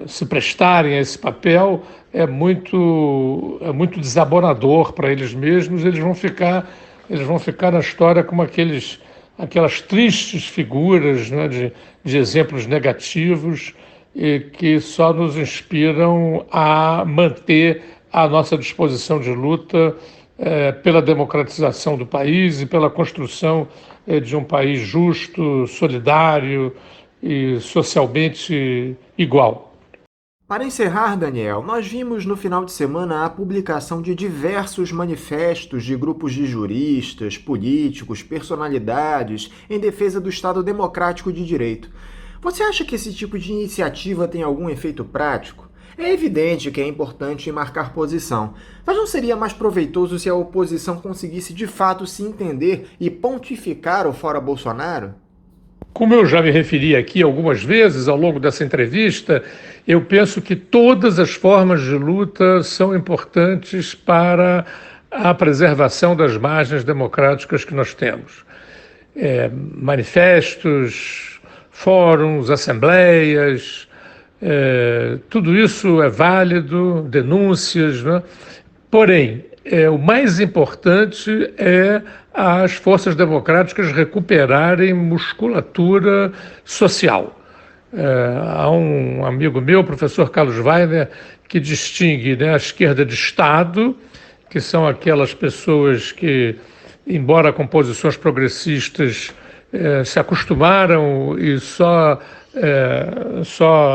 se prestarem a esse papel é muito desabonador para eles mesmos. Eles vão ficar na história como aquelas tristes figuras, né, de exemplos negativos e que só nos inspiram a manter a nossa disposição de luta pela democratização do país e pela construção de um país justo, solidário e socialmente igual. Para encerrar, Daniel, nós vimos no final de semana a publicação de diversos manifestos de grupos de juristas, políticos, personalidades em defesa do Estado Democrático de Direito. Você acha que esse tipo de iniciativa tem algum efeito prático? É evidente que é importante marcar posição, mas não seria mais proveitoso se a oposição conseguisse de fato se entender e pontificar o fora Bolsonaro? Como eu já me referi aqui algumas vezes ao longo dessa entrevista, eu penso que todas as formas de luta são importantes para a preservação das margens democráticas que nós temos. Manifestos, fóruns, assembleias, tudo isso é válido, denúncias, né? Porém, o mais importante é as forças democráticas recuperarem musculatura social. Há um amigo meu, o professor Carlos Weiner, que distingue, né, a esquerda de Estado, que são aquelas pessoas que, embora com posições progressistas, se acostumaram e só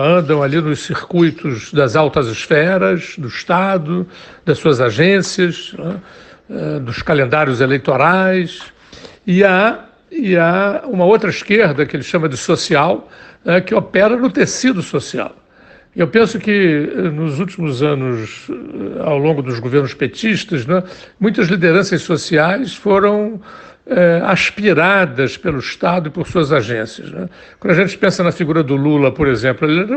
andam ali nos circuitos das altas esferas do Estado, das suas agências, né, dos calendários eleitorais, e há uma outra esquerda que ele chama de social, que opera no tecido social. Eu penso que nos últimos anos, ao longo dos governos petistas, né, muitas lideranças sociais foram aspiradas pelo Estado e por suas agências, né? Quando a gente pensa na figura do Lula, por exemplo, ele era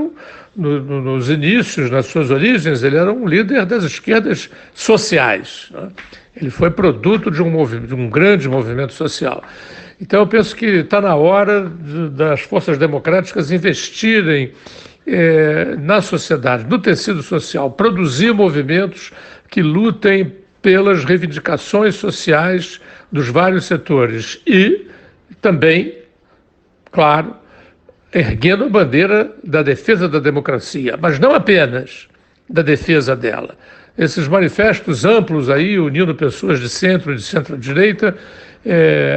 nos inícios, nas suas origens, ele era um líder das esquerdas sociais, né? Ele foi produto de um grande movimento social. Então eu penso que está na hora das forças democráticas investirem na sociedade, no tecido social, produzir movimentos que lutem pelas reivindicações sociais dos vários setores e também, claro, erguendo a bandeira da defesa da democracia, mas não apenas da defesa dela. Esses manifestos amplos aí, unindo pessoas de centro e de centro-direita,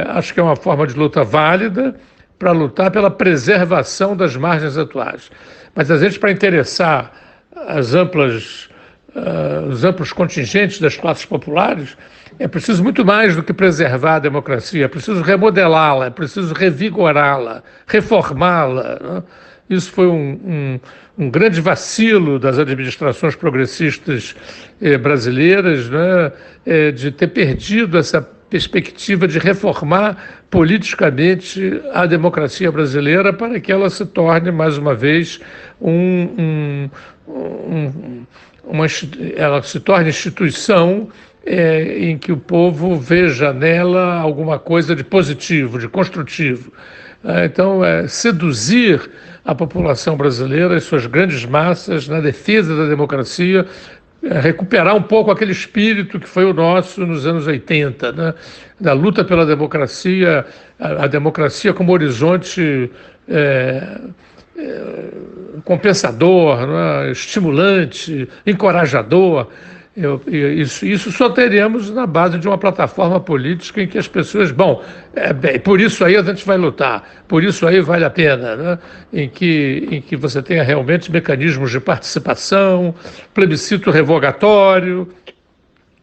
acho que é uma forma de luta válida para lutar pela preservação das margens atuais. Mas, às vezes, para interessar os amplos contingentes das classes populares, é preciso muito mais do que preservar a democracia, é preciso remodelá-la, é preciso revigorá-la, reformá-la, né? Isso foi um grande vacilo das administrações progressistas brasileiras, né? De ter perdido essa perspectiva de reformar politicamente a democracia brasileira para que ela se torne, mais uma vez, ela se torne instituição em que o povo veja nela alguma coisa de positivo, de construtivo. Então, seduzir a população brasileira, as suas grandes massas, na defesa da democracia, recuperar um pouco aquele espírito que foi o nosso nos anos 80, né? Da luta pela democracia, a democracia como horizonte compensador, né? Estimulante, encorajador. Isso só teremos na base de uma plataforma política em que as pessoas, por isso aí a gente vai lutar, por isso aí vale a pena, né? Em que você tenha realmente mecanismos de participação, plebiscito revogatório,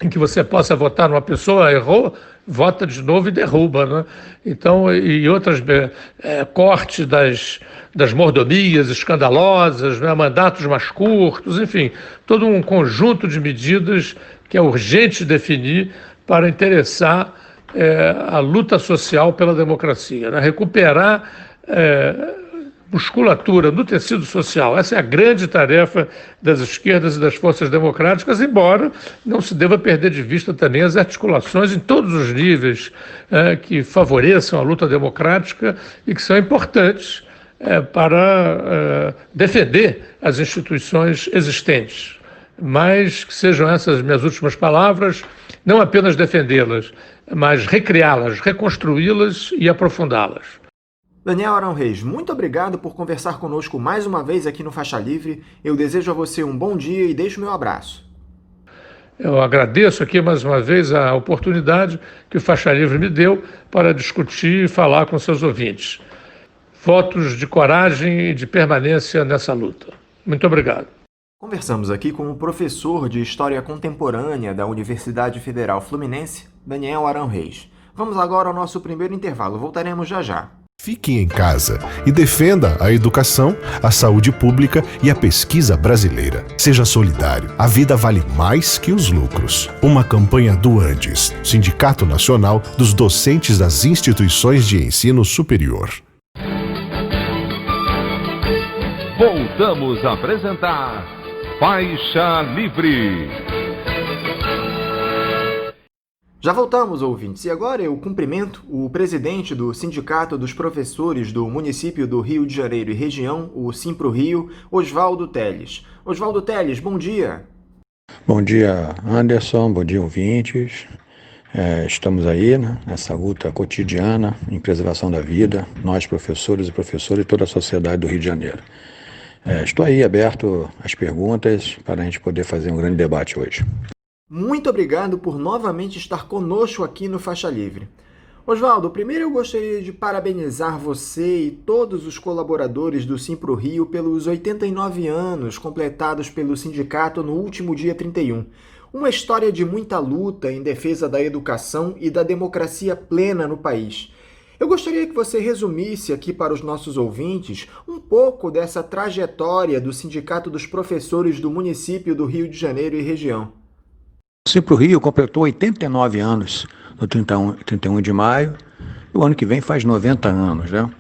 em que você possa votar numa pessoa, errou, vota de novo e derruba, né? Então, e outras corte das mordomias escandalosas, né? Mandatos mais curtos, enfim, todo um conjunto de medidas que é urgente definir para interessar a luta social pela democracia, né? Recuperar musculatura no tecido social. Essa é a grande tarefa das esquerdas e das forças democráticas, embora não se deva perder de vista também as articulações em todos os níveis que favoreçam a luta democrática e que são importantes para defender as instituições existentes. Mas que sejam essas minhas últimas palavras, não apenas defendê-las, mas recriá-las, reconstruí-las e aprofundá-las. Daniel Arão Reis, muito obrigado por conversar conosco mais uma vez aqui no Faixa Livre. Eu desejo a você um bom dia e deixo o meu abraço. Eu agradeço aqui mais uma vez a oportunidade que o Faixa Livre me deu para discutir e falar com seus ouvintes. Votos de coragem e de permanência nessa luta. Muito obrigado. Conversamos aqui com o professor de História Contemporânea da Universidade Federal Fluminense, Daniel Arão Reis. Vamos agora ao nosso primeiro intervalo. Voltaremos já já. Fique em casa e defenda a educação, a saúde pública e a pesquisa brasileira. Seja solidário. A vida vale mais que os lucros. Uma campanha do Andes, Sindicato Nacional dos Docentes das Instituições de Ensino Superior. Voltamos a apresentar Faixa Livre. Já voltamos, ouvintes, e agora eu cumprimento o presidente do Sindicato dos Professores do Município do Rio de Janeiro e Região, o Simpro-Rio, Oswaldo Teles. Oswaldo Teles, bom dia. Bom dia, Anderson, bom dia, ouvintes. Estamos aí, né, nessa luta cotidiana em preservação da vida, nós professores e professoras e toda a sociedade do Rio de Janeiro. Estou aí aberto às perguntas para a gente poder fazer um grande debate hoje. Muito obrigado por novamente estar conosco aqui no Faixa Livre. Oswaldo, primeiro eu gostaria de parabenizar você e todos os colaboradores do Simpro-Rio pelos 89 anos completados pelo sindicato no último dia 31. Uma história de muita luta em defesa da educação e da democracia plena no país. Eu gostaria que você resumisse aqui para os nossos ouvintes um pouco dessa trajetória do Sindicato dos Professores do município do Rio de Janeiro e região. O Simpro-Rio completou 89 anos no 31 de maio, e o ano que vem faz 90 anos, né?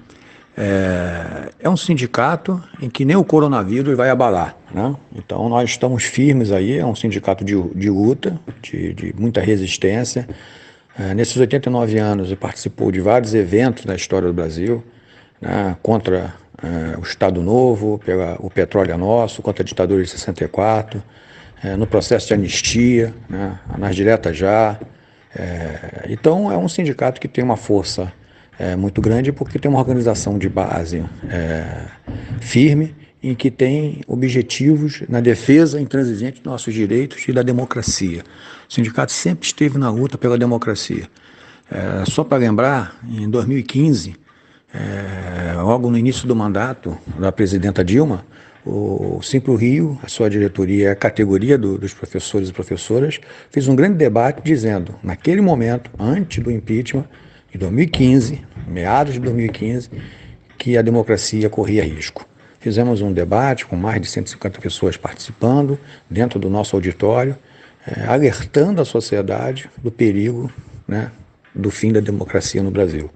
É um sindicato em que nem o coronavírus vai abalar, né? Então nós estamos firmes aí, é um sindicato de luta, de muita resistência. Nesses 89 anos, ele participou de vários eventos na história do Brasil, né, contra o Estado Novo, o petróleo é nosso, contra a ditadura de 64, no processo de anistia, né, nas diretas já. Então, é um sindicato que tem uma força muito grande porque tem uma organização de base firme, em que tem objetivos na defesa intransigente dos nossos direitos e da democracia. O sindicato sempre esteve na luta pela democracia. Só para lembrar, em 2015, logo no início do mandato da presidenta Dilma, o Simpro Rio, a sua diretoria, a categoria dos professores e professoras, fez um grande debate dizendo, naquele momento, antes do impeachment, em 2015, meados de 2015, que a democracia corria risco. Fizemos um debate com mais de 150 pessoas participando, dentro do nosso auditório, alertando a sociedade do perigo, né, do fim da democracia no Brasil.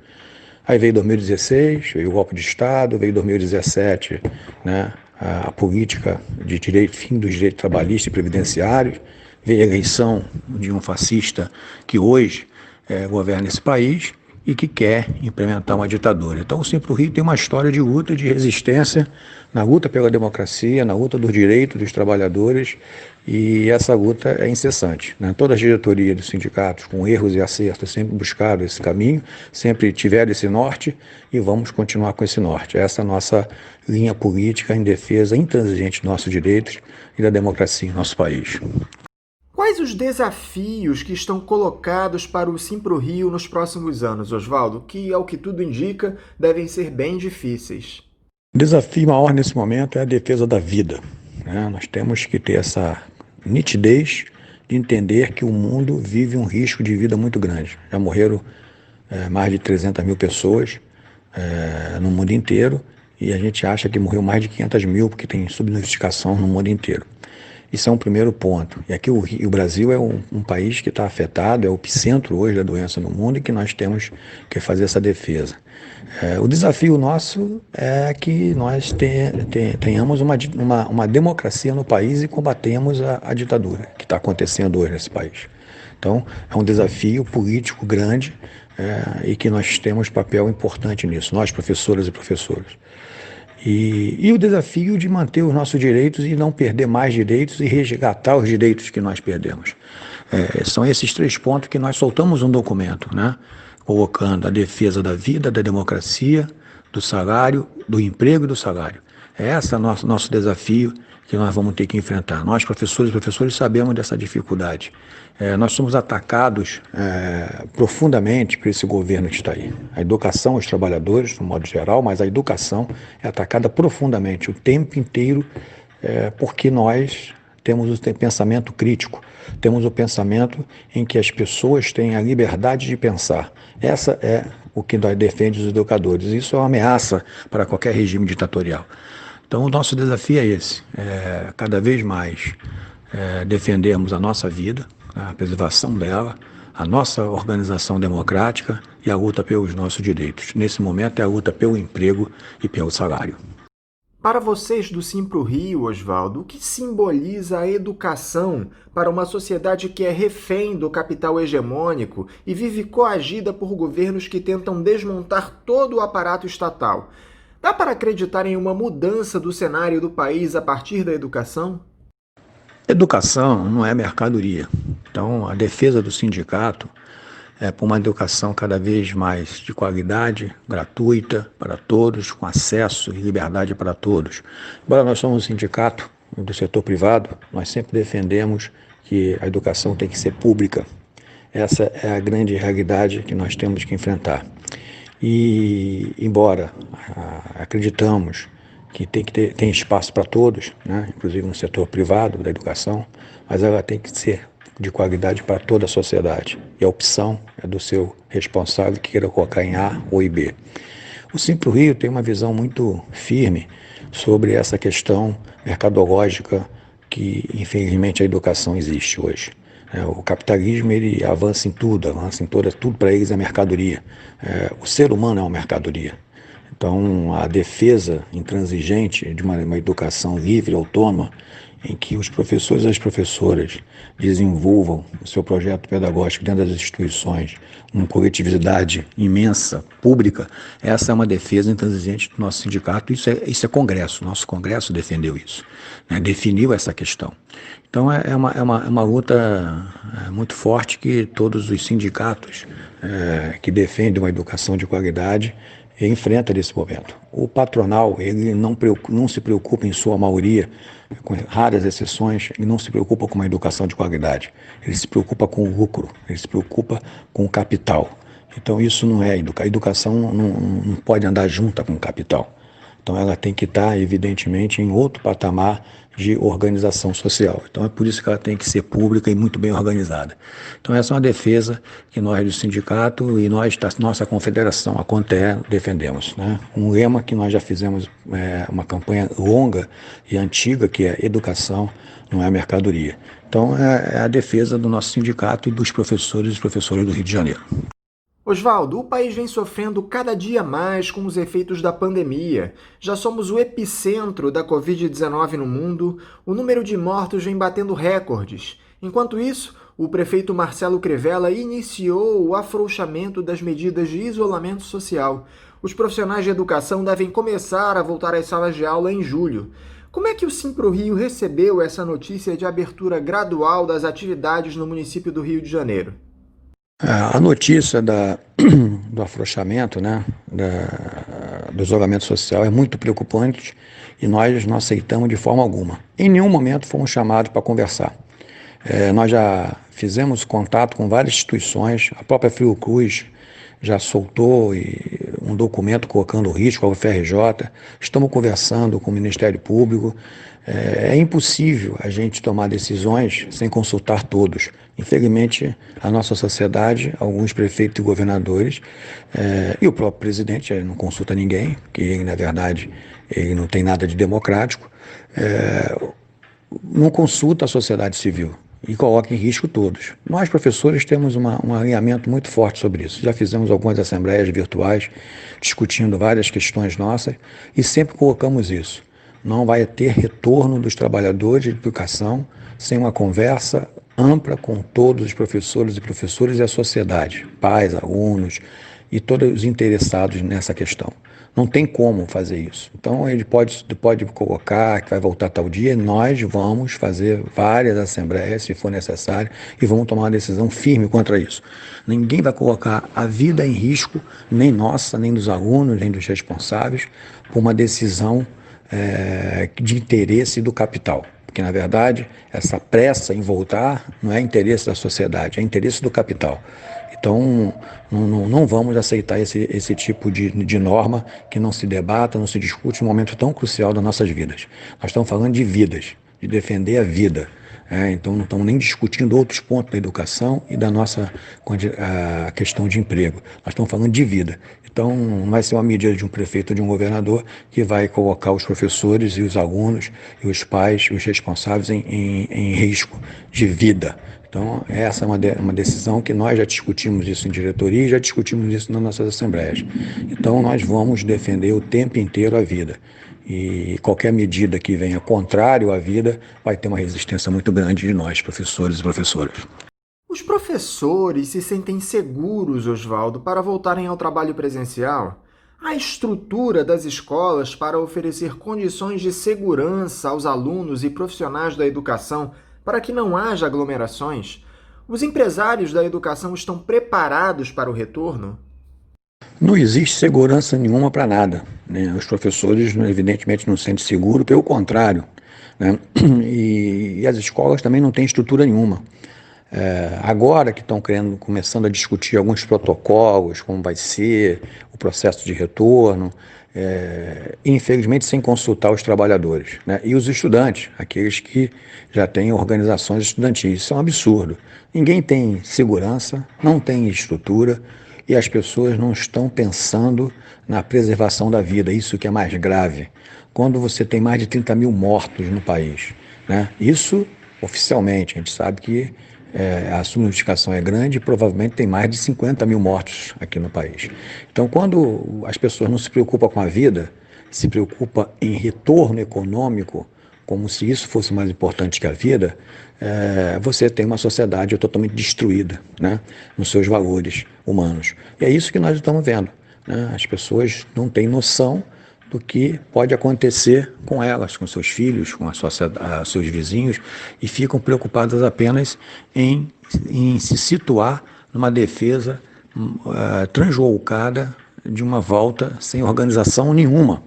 Aí veio 2016, veio o golpe de Estado, veio 2017, né, a política de fim dos direitos trabalhistas e previdenciários, veio a eleição de um fascista que hoje governa esse país e que quer implementar uma ditadura. Então o Simpro Rio tem uma história de luta, de resistência, na luta pela democracia, na luta dos direitos dos trabalhadores, e essa luta é incessante, né? Todas as diretorias dos sindicatos, com erros e acertos, sempre buscaram esse caminho, sempre tiveram esse norte e vamos continuar com esse norte. Essa é a nossa linha política em defesa intransigente dos nossos direitos e da democracia em nosso país. Quais os desafios que estão colocados para o Simpro Rio nos próximos anos, Oswaldo, que, ao que tudo indica, devem ser bem difíceis? O desafio maior nesse momento é a defesa da vida, né? Nós temos que ter essa nitidez de entender que o mundo vive um risco de vida muito grande. Já morreram mais de 300 mil pessoas no mundo inteiro e a gente acha que morreu mais de 500 mil porque tem subnotificação no mundo inteiro. Isso é um primeiro ponto. E aqui o Brasil é um país que está afetado, é o epicentro hoje da doença no mundo e que nós temos que fazer essa defesa. O desafio nosso é que nós tenhamos uma democracia no país e combatemos a ditadura que está acontecendo hoje nesse país. Então, é um desafio político grande e que nós temos papel importante nisso, nós professoras e professores. E o desafio de manter os nossos direitos e não perder mais direitos e resgatar os direitos que nós perdemos. São esses 3 pontos que nós soltamos um documento, né? Colocando a defesa da vida, da democracia, do salário, do emprego e do salário. Esse é o nosso desafio que nós vamos ter que enfrentar. Nós, professores e professores, sabemos dessa dificuldade. Nós somos atacados profundamente por esse governo que está aí. A educação, os trabalhadores, no modo geral, mas a educação é atacada profundamente o tempo inteiro, porque nós temos o pensamento crítico, temos o pensamento em que as pessoas têm a liberdade de pensar. Essa é o que nós defendemos os educadores. Isso é uma ameaça para qualquer regime ditatorial. Então, o nosso desafio é esse, cada vez mais defendermos a nossa vida, a preservação dela, a nossa organização democrática e a luta pelos nossos direitos. Nesse momento é a luta pelo emprego e pelo salário. Para vocês do Simpro Rio, Oswaldo, o que simboliza a educação para uma sociedade que é refém do capital hegemônico e vive coagida por governos que tentam desmontar todo o aparato estatal? Dá para acreditar em uma mudança do cenário do país a partir da educação? Educação não é mercadoria. Então, a defesa do sindicato é por uma educação cada vez mais de qualidade, gratuita para todos, com acesso e liberdade para todos. Embora nós somos um sindicato do setor privado, nós sempre defendemos que a educação tem que ser pública. Essa é a grande realidade que nós temos que enfrentar. E, embora acreditamos que tem espaço para todos, né, inclusive no setor privado da educação, mas ela tem que ser de qualidade para toda a sociedade. E a opção é do seu responsável que queira colocar em A ou em B. O Simpro Rio tem uma visão muito firme sobre essa questão mercadológica que, infelizmente, a educação existe hoje. O capitalismo, ele avança em tudo, tudo para eles é mercadoria. O ser humano é uma mercadoria. Então, a defesa intransigente de uma educação livre, autônoma, em que os professores e as professoras desenvolvam o seu projeto pedagógico dentro das instituições, uma coletividade imensa, pública, essa é uma defesa intransigente do nosso sindicato, isso é Congresso, nosso Congresso defendeu isso, né, definiu essa questão. Então é uma luta muito forte que todos os sindicatos que defendem uma educação de qualidade enfrenta nesse momento. O patronal, ele não se preocupa, em sua maioria, com raras exceções, ele não se preocupa com uma educação de qualidade. Ele se preocupa com o lucro, ele se preocupa com o capital. Então isso não é educação. A educação não pode andar junta com o capital. Então ela tem que estar, evidentemente, em outro patamar de organização social. Então é por isso que ela tem que ser pública e muito bem organizada. Então essa é uma defesa que nós do sindicato e nós da nossa confederação, a CONTE, defendemos, né? Um lema que nós já fizemos, uma campanha longa e antiga, que é educação não é mercadoria. Então é a defesa do nosso sindicato e dos professores e professoras do Rio de Janeiro. Oswaldo, o país vem sofrendo cada dia mais com os efeitos da pandemia. Já somos o epicentro da Covid-19 no mundo, o número de mortos vem batendo recordes. Enquanto isso, o prefeito Marcelo Crivella iniciou o afrouxamento das medidas de isolamento social. Os profissionais de educação devem começar a voltar às salas de aula em julho. Como é que o SimproRio recebeu essa notícia de abertura gradual das atividades no município do Rio de Janeiro? A notícia do afrouxamento, né, do isolamento social é muito preocupante e nós não aceitamos de forma alguma. Em nenhum momento fomos chamados para conversar. Nós já fizemos contato com várias instituições, a própria Fiocruz já soltou um documento colocando o risco ao UFRJ, estamos conversando com o Ministério Público. É impossível a gente tomar decisões sem consultar todos. Infelizmente, a nossa sociedade, alguns prefeitos e governadores, e o próprio presidente não consulta ninguém, porque ele, na verdade, ele não tem nada de democrático, não consulta a sociedade civil e coloca em risco todos. Nós, professores, temos um alinhamento muito forte sobre isso. Já fizemos algumas assembleias virtuais, discutindo várias questões nossas, e sempre colocamos isso. Não vai ter retorno dos trabalhadores de educação sem uma conversa ampla com todos os professores e professoras e a sociedade, pais, alunos e todos os interessados nessa questão. Não tem como fazer isso. Então ele pode colocar que vai voltar tal dia, e nós vamos fazer várias assembleias, se for necessário, e vamos tomar uma decisão firme contra isso. Ninguém vai colocar a vida em risco, nem nossa, nem dos alunos, nem dos responsáveis, por uma decisão de interesse do capital. Porque, na verdade, essa pressa em voltar não é interesse da sociedade, é interesse do capital. Então, não vamos aceitar esse tipo de norma que não se debata, não se discute em um momento tão crucial das nossas vidas. Nós estamos falando de vidas, de defender a vida. Então, não estamos nem discutindo outros pontos da educação e da nossa a questão de emprego. Nós estamos falando de vida. Então, não vai ser uma medida de um prefeito ou de um governador que vai colocar os professores e os alunos e os pais e os responsáveis em risco de vida. Então, essa é uma decisão que nós já discutimos isso em diretoria e já discutimos isso nas nossas assembleias. Então, nós vamos defender o tempo inteiro a vida. E qualquer medida que venha contrário à vida vai ter uma resistência muito grande de nós, professores e professoras. Os professores se sentem seguros, Oswaldo, para voltarem ao trabalho presencial? A estrutura das escolas para oferecer condições de segurança aos alunos e profissionais da educação para que não haja aglomerações? Os empresários da educação estão preparados para o retorno? Não existe segurança nenhuma para nada, né? Os professores, evidentemente, não se sentem seguros, pelo contrário, né? E as escolas também não têm estrutura nenhuma. Agora que estão começando a discutir alguns protocolos, como vai ser o processo de retorno, infelizmente sem consultar os trabalhadores, né? E os estudantes, aqueles que já têm organizações estudantis. Isso é um absurdo. Ninguém tem segurança, não tem estrutura, e as pessoas não estão pensando na preservação da vida, isso que é mais grave. Quando você tem mais de 30 mil mortos no país, né? Isso, oficialmente, a gente sabe que a subnotificação é grande e provavelmente tem mais de 50 mil mortos aqui no país. Então, quando as pessoas não se preocupam com a vida, se preocupam em retorno econômico como se isso fosse mais importante que a vida, você tem uma sociedade totalmente destruída, né, nos seus valores humanos. E é isso que nós estamos vendo, né? As pessoas não têm noção do que pode acontecer com elas, com seus filhos, com seus vizinhos, e ficam preocupadas apenas em se situar numa defesa transloucada de uma volta sem organização nenhuma.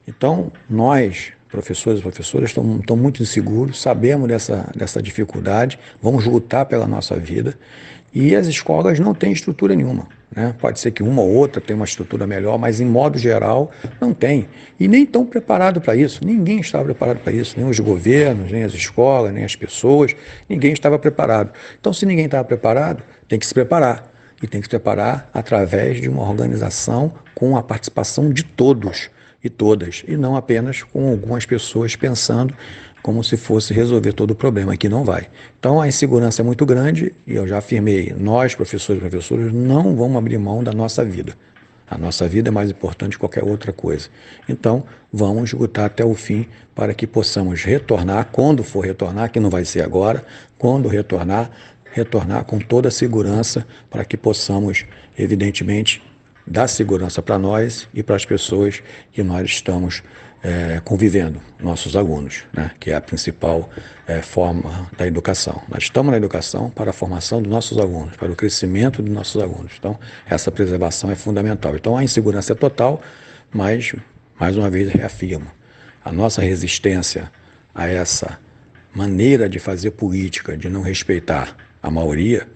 Então, nós, professores e professoras, estamos muito inseguros, sabemos dessa dificuldade, vamos lutar pela nossa vida, e as escolas não têm estrutura nenhuma, né? Pode ser que uma ou outra tenha uma estrutura melhor, mas em modo geral não tem. E nem estão preparados para isso, ninguém estava preparado para isso, nem os governos, nem as escolas, nem as pessoas, ninguém estava preparado. Então, se ninguém estava preparado, tem que se preparar. E tem que se preparar através de uma organização com a participação de todos e todas, e não apenas com algumas pessoas pensando como se fosse resolver todo o problema, que não vai. Então a insegurança é muito grande, e eu já afirmei, nós, professores e professoras, não vamos abrir mão da nossa vida. A nossa vida é mais importante que qualquer outra coisa. Então, vamos lutar até o fim para que possamos retornar, quando for retornar, que não vai ser agora, quando retornar com toda a segurança, para que possamos, evidentemente, dar segurança para nós e para as pessoas que nós estamos convivendo, nossos alunos, né, que é a principal forma da educação. Nós estamos na educação para a formação dos nossos alunos, para o crescimento dos nossos alunos. Então, essa preservação é fundamental. Então, a insegurança é total, mas, mais uma vez, reafirmo, a nossa resistência a essa maneira de fazer política, de não respeitar a maioria,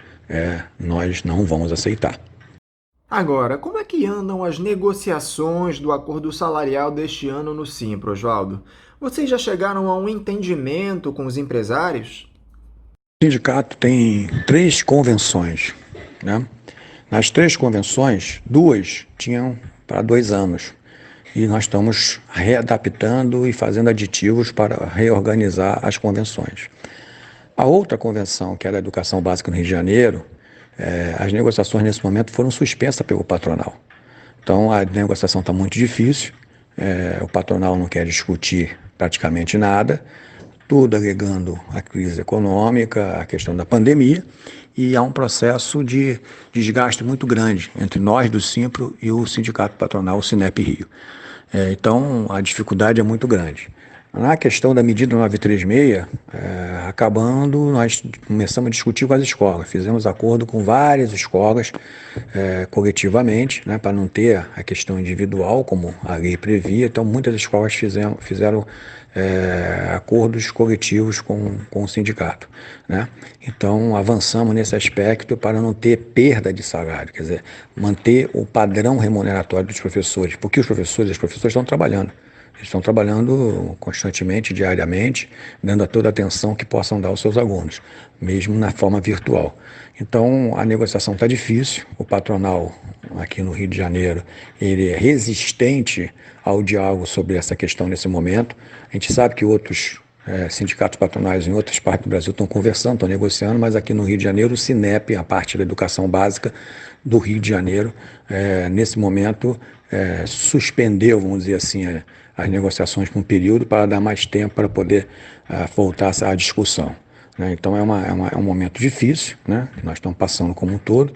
nós não vamos aceitar. Agora, como é que andam as negociações do acordo salarial deste ano no Simpro, Oswaldo? Vocês já chegaram a um entendimento com os empresários? O sindicato tem 3 convenções, né? Nas 3 convenções, 2 tinham para 2 anos. E nós estamos readaptando e fazendo aditivos para reorganizar as convenções. A outra convenção, que era a Educação Básica no Rio de Janeiro, as negociações nesse momento foram suspensas pelo patronal. Então a negociação está muito difícil, o patronal não quer discutir praticamente nada, tudo alegando a crise econômica, a questão da pandemia, e há um processo de desgaste muito grande entre nós do Simpro e o sindicato patronal, o Sinep Rio. Então a dificuldade é muito grande. Na questão da medida 936, acabando, nós começamos a discutir com as escolas. Fizemos acordo com várias escolas coletivamente, né, para não ter a questão individual, como a lei previa. Então, muitas escolas fizeram acordos coletivos com o sindicato, né? Então, avançamos nesse aspecto para não ter perda de salário, quer dizer, manter o padrão remuneratório dos professores, porque os professores e as professoras estão trabalhando. Eles estão trabalhando constantemente, diariamente, dando toda a atenção que possam dar aos seus alunos, mesmo na forma virtual. Então, a negociação está difícil. O patronal, aqui no Rio de Janeiro, ele é resistente ao diálogo sobre essa questão nesse momento. A gente sabe que outros sindicatos patronais em outras partes do Brasil estão conversando, estão negociando, mas aqui no Rio de Janeiro, o Sinep, a parte da educação básica do Rio de Janeiro, nesse momento, suspendeu, vamos dizer assim, as negociações por um período para dar mais tempo para poder voltar à discussão, né? Então é um momento difícil, né, que nós estamos passando como um todo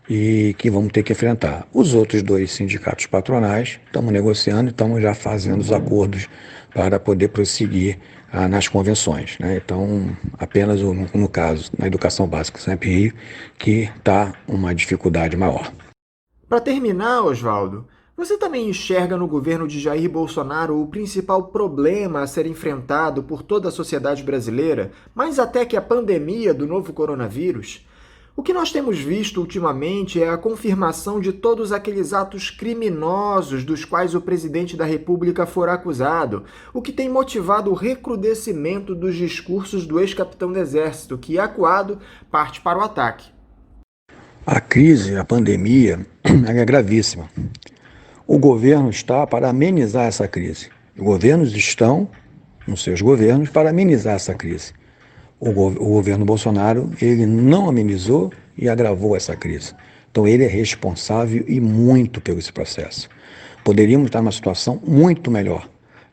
e que vamos ter que enfrentar. Os outros 2 sindicatos patronais estamos negociando e estamos já fazendo os acordos para poder prosseguir nas convenções, né? Então, apenas no caso, na educação básica Sinep Rio, que está uma dificuldade maior. Para terminar, Oswaldo, você também enxerga no governo de Jair Bolsonaro o principal problema a ser enfrentado por toda a sociedade brasileira, mais até que a pandemia do novo coronavírus? O que nós temos visto ultimamente é a confirmação de todos aqueles atos criminosos dos quais o presidente da República fora acusado, o que tem motivado o recrudescimento dos discursos do ex-capitão do Exército, que, acuado, parte para o ataque. A crise, a pandemia, é gravíssima. O governo está para amenizar essa crise. Os governos estão nos seus governos para amenizar essa crise. O governo Bolsonaro, ele não amenizou e agravou essa crise. Então ele é responsável e muito pelo esse processo. Poderíamos estar numa situação muito melhor,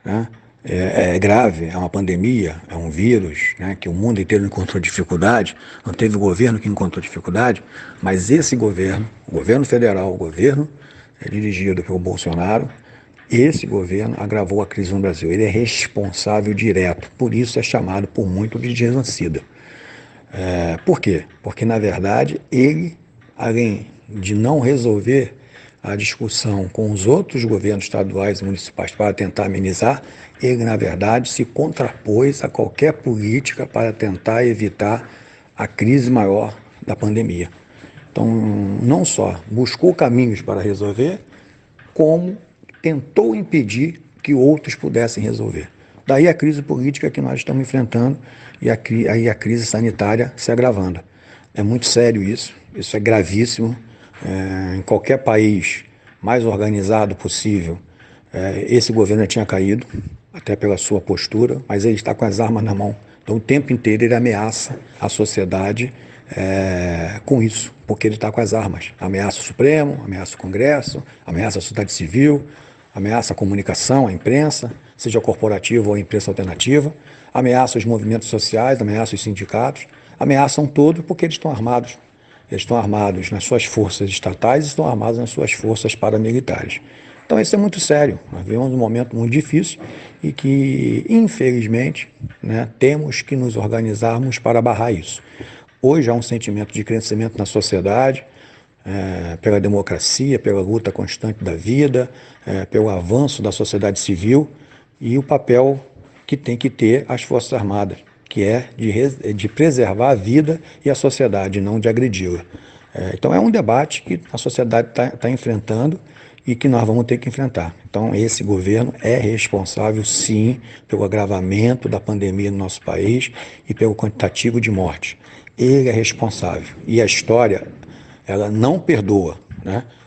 né? é grave, é uma pandemia, é um vírus, né, que o mundo inteiro encontrou dificuldade, não teve governo que encontrou dificuldade, mas esse governo, o governo federal, o governo dirigido pelo Bolsonaro, esse governo agravou a crise no Brasil. Ele é responsável direto, por isso é chamado por muito de genocida. Por quê? Porque, na verdade, ele, além de não resolver a discussão com os outros governos estaduais e municipais para tentar amenizar, ele, na verdade, se contrapôs a qualquer política para tentar evitar a crise maior da pandemia. Então, não só buscou caminhos para resolver, como tentou impedir que outros pudessem resolver. Daí a crise política que nós estamos enfrentando e aí a crise sanitária se agravando. É muito sério isso é gravíssimo. Em qualquer país mais organizado possível, esse governo tinha caído, até pela sua postura, mas ele está com as armas na mão. Então o tempo inteiro ele ameaça a sociedade com isso, porque ele está com as armas. Ameaça o Supremo, ameaça o Congresso, ameaça a sociedade civil, ameaça a comunicação, a imprensa, seja corporativa ou a imprensa alternativa, ameaça os movimentos sociais, ameaça os sindicatos, ameaçam todos porque eles estão armados. Eles estão armados nas suas forças estatais e estão armados nas suas forças paramilitares. Então isso é muito sério. Nós vivemos um momento muito difícil e que, infelizmente, temos que nos organizarmos para barrar isso. Hoje há um sentimento de crescimento na sociedade, pela democracia, pela luta constante da vida, pelo avanço da sociedade civil e o papel que tem que ter as Forças Armadas, que é de preservar a vida e a sociedade, não de agredi-la. Então é um debate que a sociedade está enfrentando e que nós vamos ter que enfrentar. Então esse governo é responsável, sim, pelo agravamento da pandemia no nosso país e pelo quantitativo de morte. Ele é responsável. E a história, ela não perdoa,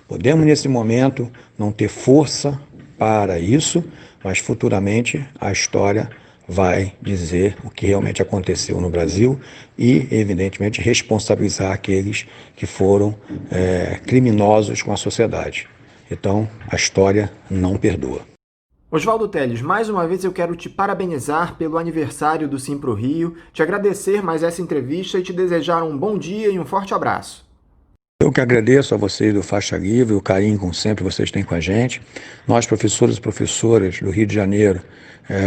Podemos, nesse momento, não ter força para isso, mas futuramente a história vai dizer o que realmente aconteceu no Brasil e, evidentemente, responsabilizar aqueles que foram criminosos com a sociedade. Então, a história não perdoa. Oswaldo Telles, mais uma vez eu quero te parabenizar pelo aniversário do Simpro Rio, te agradecer mais essa entrevista e te desejar um bom dia e um forte abraço. Eu que agradeço a vocês do Faixa Livre, o carinho, como sempre, vocês têm com a gente. Nós, professores e professoras do Rio de Janeiro,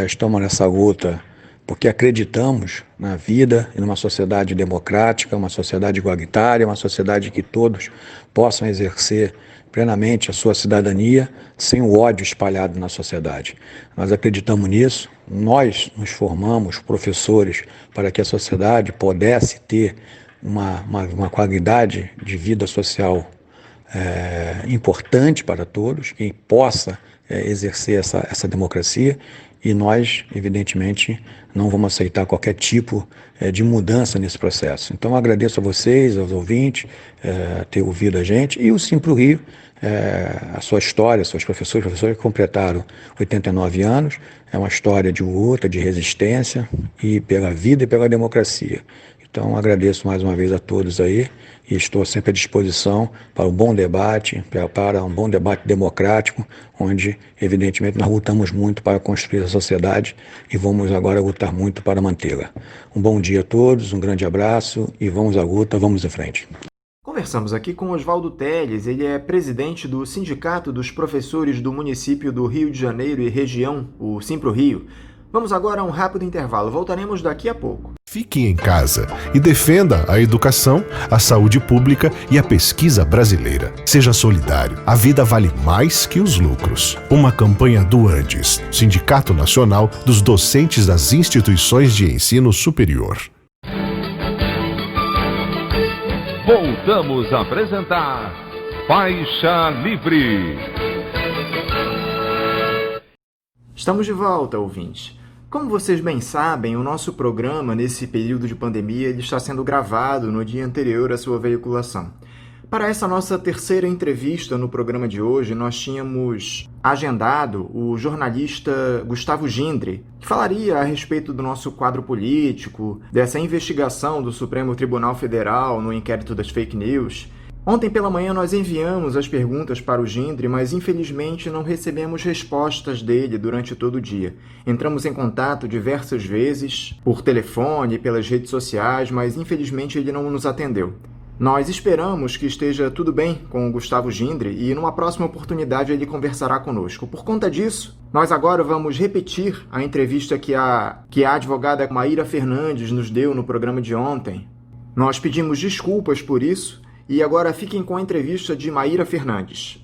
estamos nessa luta porque acreditamos na vida e numa sociedade democrática, uma sociedade igualitária, uma sociedade que todos possam exercer plenamente a sua cidadania sem o ódio espalhado na sociedade. Nós acreditamos nisso, nós nos formamos professores para que a sociedade pudesse ter uma qualidade de vida social importante para todos, que possa exercer essa democracia, e nós, evidentemente, não vamos aceitar qualquer tipo de mudança nesse processo. Então, agradeço a vocês, aos ouvintes, ter ouvido a gente, e o Simpro Rio, a sua história, seus professores e professoras que completaram 89 anos, é uma história de luta, de resistência, e pela vida e pela democracia. Então, agradeço mais uma vez a todos aí e estou sempre à disposição para um bom debate, para um bom debate democrático, onde, evidentemente, nós lutamos muito para construir a sociedade e vamos agora lutar muito para mantê-la. Um bom dia a todos, um grande abraço e vamos à luta, vamos em frente. Conversamos aqui com Oswaldo Telles, ele é presidente do Sindicato dos Professores do Município do Rio de Janeiro e Região, o Simpro Rio. Vamos agora a um rápido intervalo, voltaremos daqui a pouco. Fique em casa e defenda a educação, a saúde pública e a pesquisa brasileira. Seja solidário. A vida vale mais que os lucros. Uma campanha do Andes, Sindicato Nacional dos Docentes das Instituições de Ensino Superior. Voltamos a apresentar Faixa Livre. Estamos de volta, ouvintes. Como vocês bem sabem, o nosso programa, nesse período de pandemia, ele está sendo gravado no dia anterior à sua veiculação. Para essa nossa terceira entrevista no programa de hoje, nós tínhamos agendado o jornalista Gustavo Gindre, que falaria a respeito do nosso quadro político, dessa investigação do Supremo Tribunal Federal no inquérito das fake news. Ontem pela manhã nós enviamos as perguntas para o Gindre, mas infelizmente não recebemos respostas dele durante todo o dia. Entramos em contato diversas vezes, por telefone, pelas redes sociais, mas infelizmente ele não nos atendeu. Nós esperamos que esteja tudo bem com o Gustavo Gindre e numa próxima oportunidade ele conversará conosco. Por conta disso, nós agora vamos repetir a entrevista que a advogada Maíra Fernandes nos deu no programa de ontem. Nós pedimos desculpas por isso. E agora fiquem com a entrevista de Maíra Fernandes.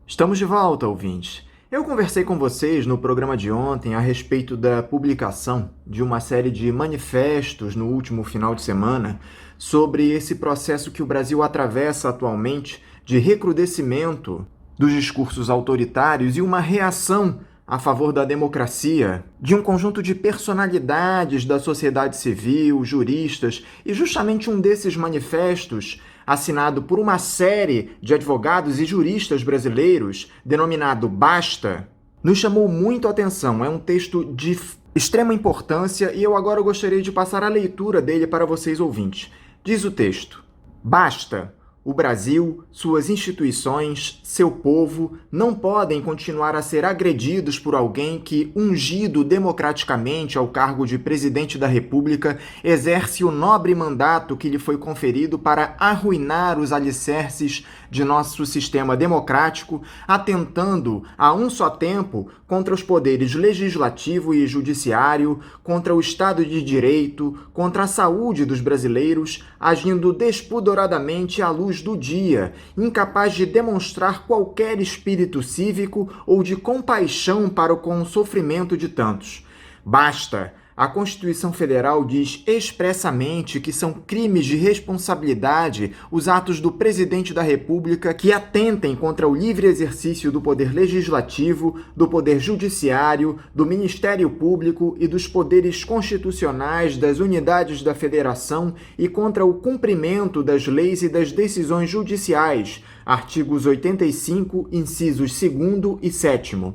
Estamos de volta, ouvintes. Eu conversei com vocês no programa de ontem a respeito da publicação de uma série de manifestos no último final de semana sobre esse processo que o Brasil atravessa atualmente de recrudescimento dos discursos autoritários e uma reação a favor da democracia, de um conjunto de personalidades da sociedade civil, juristas, e justamente um desses manifestos, assinado por uma série de advogados e juristas brasileiros, denominado Basta, nos chamou muito a atenção. É um texto de extrema importância e eu agora gostaria de passar a leitura dele para vocês ouvintes. Diz o texto: Basta! O Brasil, suas instituições, seu povo não podem continuar a ser agredidos por alguém que, ungido democraticamente ao cargo de presidente da República, exerce o nobre mandato que lhe foi conferido para arruinar os alicerces de nosso sistema democrático, atentando a um só tempo contra os poderes legislativo e judiciário, contra o Estado de Direito, contra a saúde dos brasileiros, agindo despudoradamente à luz do dia, incapaz de demonstrar qualquer espírito cívico ou de compaixão para com o sofrimento de tantos. Basta! A Constituição Federal diz expressamente que são crimes de responsabilidade os atos do presidente da República que atentem contra o livre exercício do poder legislativo, do poder judiciário, do Ministério Público e dos poderes constitucionais das unidades da Federação e contra o cumprimento das leis e das decisões judiciais, artigos 85, incisos 2º e 7º.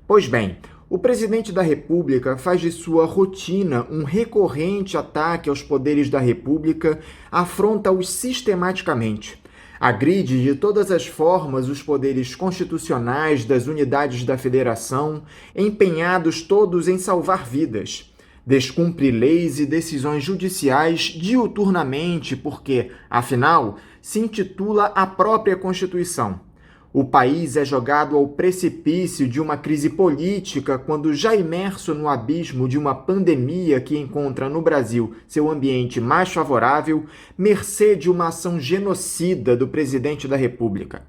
Pois bem, o presidente da República faz de sua rotina um recorrente ataque aos poderes da República, afronta-os sistematicamente. Agride de todas as formas os poderes constitucionais das unidades da Federação, empenhados todos em salvar vidas. Descumpre leis e decisões judiciais diuturnamente porque, afinal, se intitula a própria Constituição. O país é jogado ao precipício de uma crise política quando, já imerso no abismo de uma pandemia que encontra no Brasil seu ambiente mais favorável, mercê de uma ação genocida do presidente da República.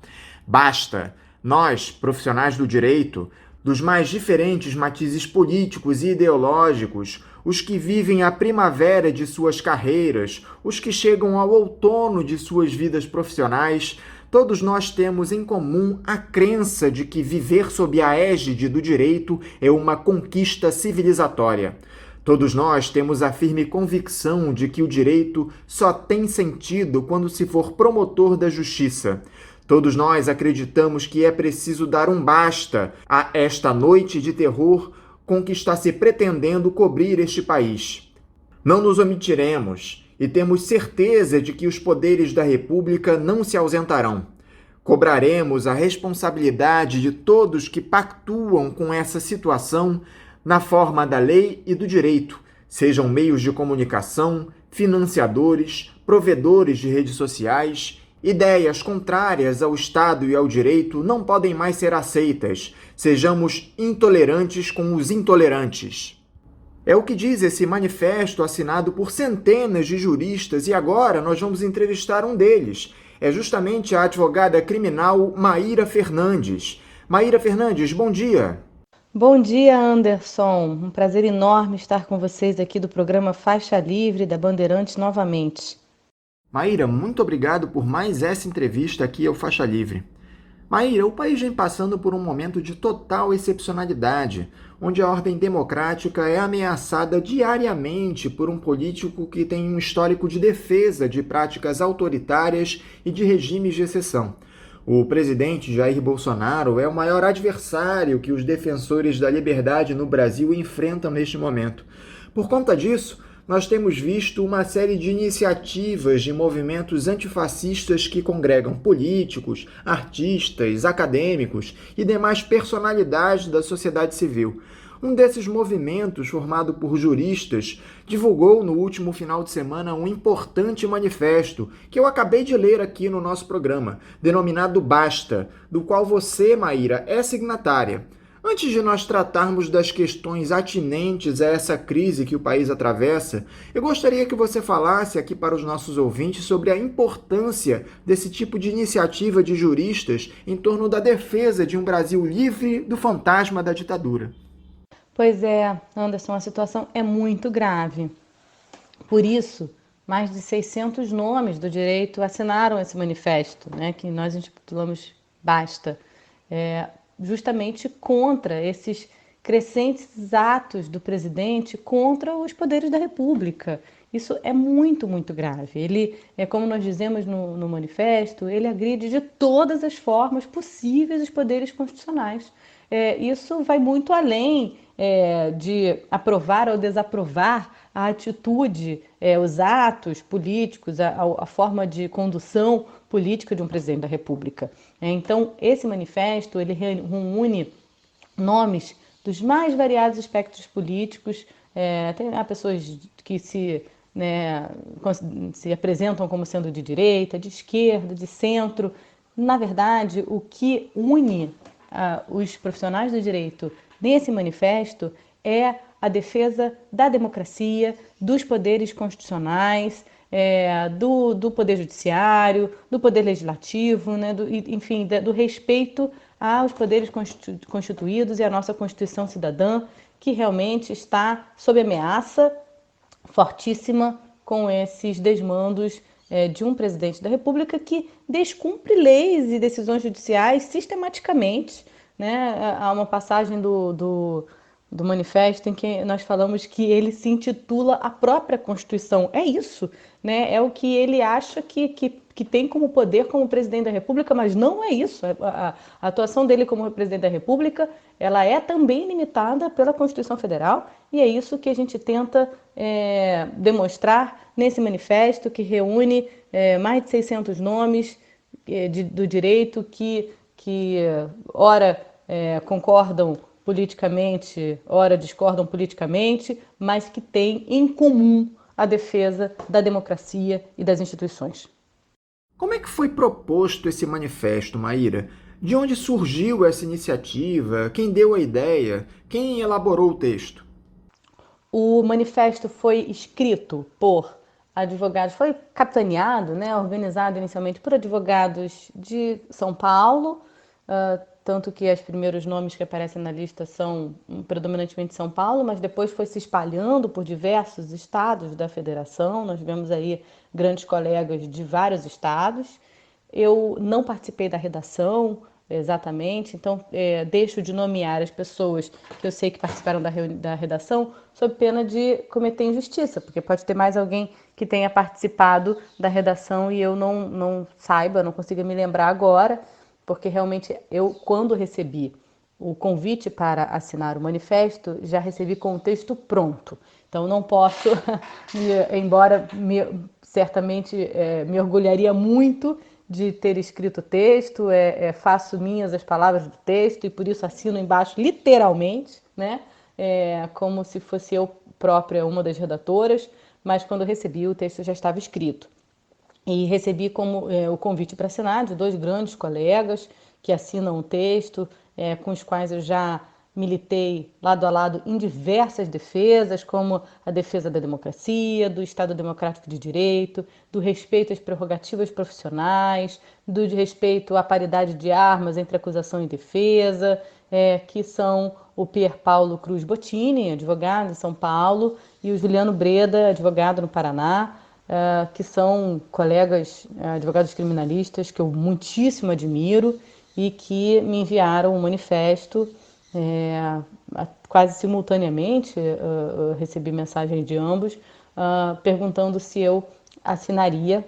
Basta! Nós, profissionais do direito, dos mais diferentes matizes políticos e ideológicos, os que vivem a primavera de suas carreiras, os que chegam ao outono de suas vidas profissionais, todos nós temos em comum a crença de que viver sob a égide do direito é uma conquista civilizatória. Todos nós temos a firme convicção de que o direito só tem sentido quando se for promotor da justiça. Todos nós acreditamos que é preciso dar um basta a esta noite de terror com que está se pretendendo cobrir este país. Não nos omitiremos e temos certeza de que os poderes da República não se ausentarão. Cobraremos a responsabilidade de todos que pactuam com essa situação na forma da lei e do direito, sejam meios de comunicação, financiadores, provedores de redes sociais. Ideias contrárias ao Estado e ao direito não podem mais ser aceitas. Sejamos intolerantes com os intolerantes. É o que diz esse manifesto assinado por centenas de juristas e agora nós vamos entrevistar um deles. É justamente a advogada criminal Maíra Fernandes. Maíra Fernandes, bom dia. Bom dia, Anderson. Um prazer enorme estar com vocês aqui do programa Faixa Livre da Bandeirantes novamente. Maíra, muito obrigado por mais essa entrevista aqui ao Faixa Livre. Maíra, o país vem passando por um momento de total excepcionalidade, onde a ordem democrática é ameaçada diariamente por um político que tem um histórico de defesa de práticas autoritárias e de regimes de exceção. O presidente Jair Bolsonaro é o maior adversário que os defensores da liberdade no Brasil enfrentam neste momento. Por conta disso, nós temos visto uma série de iniciativas de movimentos antifascistas que congregam políticos, artistas, acadêmicos e demais personalidades da sociedade civil. Um desses movimentos, formado por juristas, divulgou no último final de semana um importante manifesto que eu acabei de ler aqui no nosso programa, denominado Basta, do qual você, Maíra, é signatária. Antes de nós tratarmos das questões atinentes a essa crise que o país atravessa, eu gostaria que você falasse aqui para os nossos ouvintes sobre a importância desse tipo de iniciativa de juristas em torno da defesa de um Brasil livre do fantasma da ditadura. Pois é, Anderson, a situação é muito grave. Por isso, mais de 600 nomes do direito assinaram esse manifesto, né, que nós intitulamos Basta, justamente contra esses crescentes atos do presidente contra os poderes da República. Isso é muito, muito grave. Ele, como nós dizemos no manifesto, ele agride de todas as formas possíveis os poderes constitucionais. Isso vai muito além de aprovar ou desaprovar a atitude, os atos políticos, a forma de condução política de um presidente da República. Então, esse manifesto ele reúne nomes dos mais variados espectros políticos. Há pessoas que se apresentam como sendo de direita, de esquerda, de centro. Na verdade, o que une os profissionais do direito nesse manifesto é a defesa da democracia, dos poderes constitucionais, do poder judiciário, do poder legislativo, né, do respeito aos poderes constituídos e à nossa Constituição Cidadã, que realmente está sob ameaça fortíssima com esses desmandos de um presidente da República que descumpre leis e decisões judiciais sistematicamente. Né? Há uma passagem do manifesto em que nós falamos que ele se intitula a própria Constituição. É isso, né? É o que ele acha que tem como poder como presidente da República, mas não é isso. A atuação dele como presidente da República, ela é também limitada pela Constituição Federal, e é isso que a gente tenta demonstrar nesse manifesto que reúne mais de 600 nomes do direito que ora concordam politicamente, ora discordam politicamente, mas que têm em comum a defesa da democracia e das instituições. Como é que foi proposto esse manifesto, Maíra? De onde surgiu essa iniciativa? Quem deu a ideia? Quem elaborou o texto? O manifesto foi escrito por advogados, foi capitaneado, né, organizado inicialmente por advogados de São Paulo, tanto que os primeiros nomes que aparecem na lista são predominantemente São Paulo, mas depois foi se espalhando por diversos estados da federação. Nós vemos aí grandes colegas de vários estados. Eu não participei da redação exatamente, então deixo de nomear as pessoas que eu sei que participaram da redação sob pena de cometer injustiça, porque pode ter mais alguém que tenha participado da redação e eu não saiba, não consiga me lembrar agora, porque realmente eu, quando recebi o convite para assinar o manifesto, já recebi com o texto pronto. Então não posso, embora certamente me orgulharia muito de ter escrito o texto, faço minhas as palavras do texto e por isso assino embaixo literalmente, né? Como se fosse eu própria uma das redatoras, mas quando recebi o texto já estava escrito. E recebi como o convite para assinar de 2 grandes colegas que assinam o texto, com os quais eu já militei lado a lado em diversas defesas, como a defesa da democracia, do Estado Democrático de Direito, do respeito às prerrogativas profissionais, do respeito à paridade de armas entre acusação e defesa, que são o Pier Paulo Cruz Bottini, advogado em São Paulo, e o Juliano Breda, advogado no Paraná, que são colegas advogados criminalistas que eu muitíssimo admiro e que me enviaram um manifesto quase simultaneamente. Eu recebi mensagem de ambos perguntando se eu assinaria,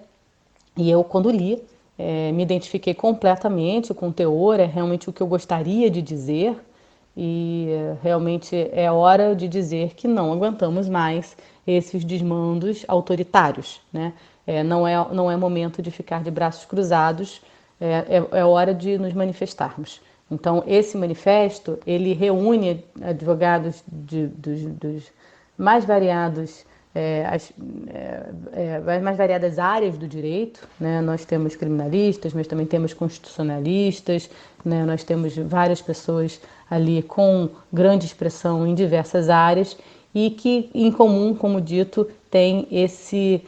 e eu, quando li, me identifiquei completamente com o teor, é realmente o que eu gostaria de dizer, e realmente é hora de dizer que não aguentamos mais esses desmandos autoritários, né? Não é momento de ficar de braços cruzados, é hora de nos manifestarmos. Então, esse manifesto, ele reúne advogados dos mais variados, mais variadas áreas do direito, né? Nós temos criminalistas, mas também temos constitucionalistas, né? Nós temos várias pessoas ali com grande expressão em diversas áreas e que, em comum, como dito, tem esse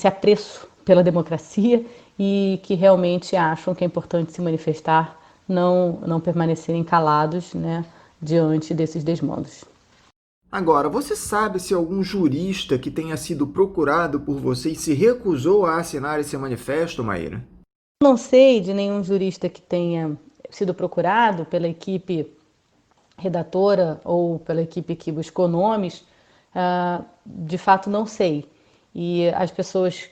apreço pela democracia e que realmente acham que é importante se manifestar, não permanecerem calados, né, diante desses desmandos. Agora, você sabe se algum jurista que tenha sido procurado por vocês se recusou a assinar esse manifesto, Maíra? Não sei de nenhum jurista que tenha sido procurado pela equipe redatora ou pela equipe que buscou nomes, de fato não sei. E as pessoas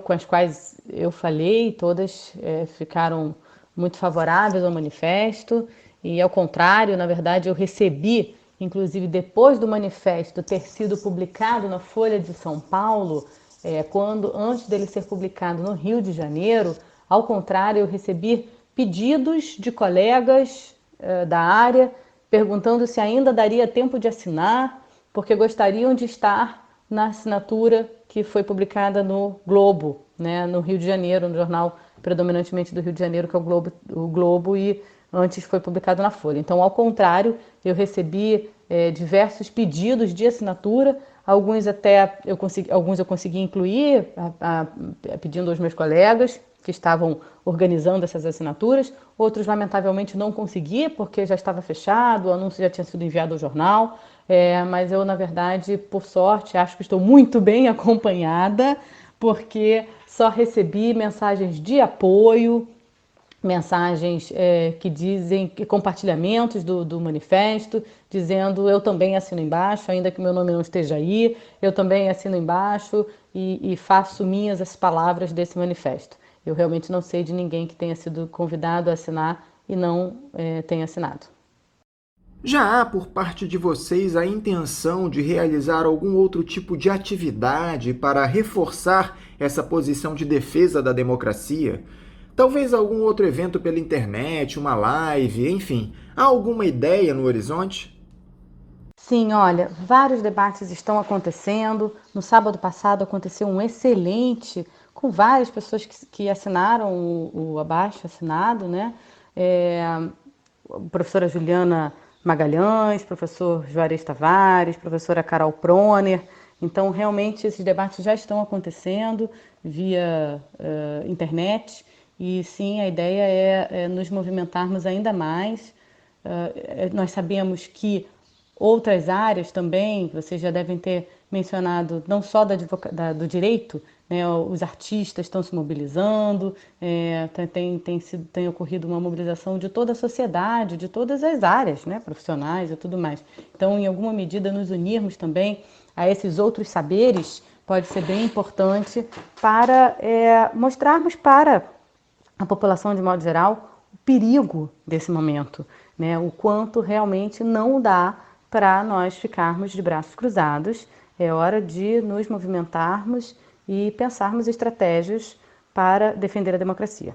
com as quais eu falei, todas ficaram muito favoráveis ao manifesto e, ao contrário, na verdade, eu recebi, inclusive depois do manifesto ter sido publicado na Folha de São Paulo, antes dele ser publicado no Rio de Janeiro, ao contrário, eu recebi pedidos de colegas da área perguntando se ainda daria tempo de assinar, porque gostariam de estar na assinatura que foi publicada no Globo, né, no Rio de Janeiro, no jornal predominantemente do Rio de Janeiro, que é o Globo, e antes foi publicado na Folha. Então, ao contrário, eu recebi diversos pedidos de assinatura, alguns eu consegui incluir, pedindo aos meus colegas que estavam organizando essas assinaturas, outros, lamentavelmente, não consegui, porque já estava fechado, o anúncio já tinha sido enviado ao jornal, mas eu, na verdade, por sorte, acho que estou muito bem acompanhada, porque só recebi mensagens de apoio, mensagens que dizem, compartilhamentos do manifesto, dizendo eu também assino embaixo, ainda que meu nome não esteja aí, eu também assino embaixo e faço minhas as palavras desse manifesto. Eu realmente não sei de ninguém que tenha sido convidado a assinar e não tenha assinado. Já há por parte de vocês a intenção de realizar algum outro tipo de atividade para reforçar essa posição de defesa da democracia? Talvez algum outro evento pela internet, uma live, enfim. Há alguma ideia no horizonte? Sim, olha, vários debates estão acontecendo. No sábado passado aconteceu um excelente, com várias pessoas que assinaram o abaixo-assinado, né? A professora Juliana Magalhães, professor Juarez Tavares, professora Carol Proner. Então, realmente, esses debates já estão acontecendo via internet. E sim, a ideia é nos movimentarmos ainda mais. Nós sabemos que outras áreas também, vocês já devem ter mencionado, não só do direito, né, os artistas estão se mobilizando, tem ocorrido uma mobilização de toda a sociedade, de todas as áreas, né, profissionais e tudo mais. Então, em alguma medida, nos unirmos também a esses outros saberes pode ser bem importante para mostrarmos para a população, de modo geral, o perigo desse momento, né, o quanto realmente não dá para nós ficarmos de braços cruzados. É hora de nos movimentarmos e pensarmos estratégias para defender a democracia.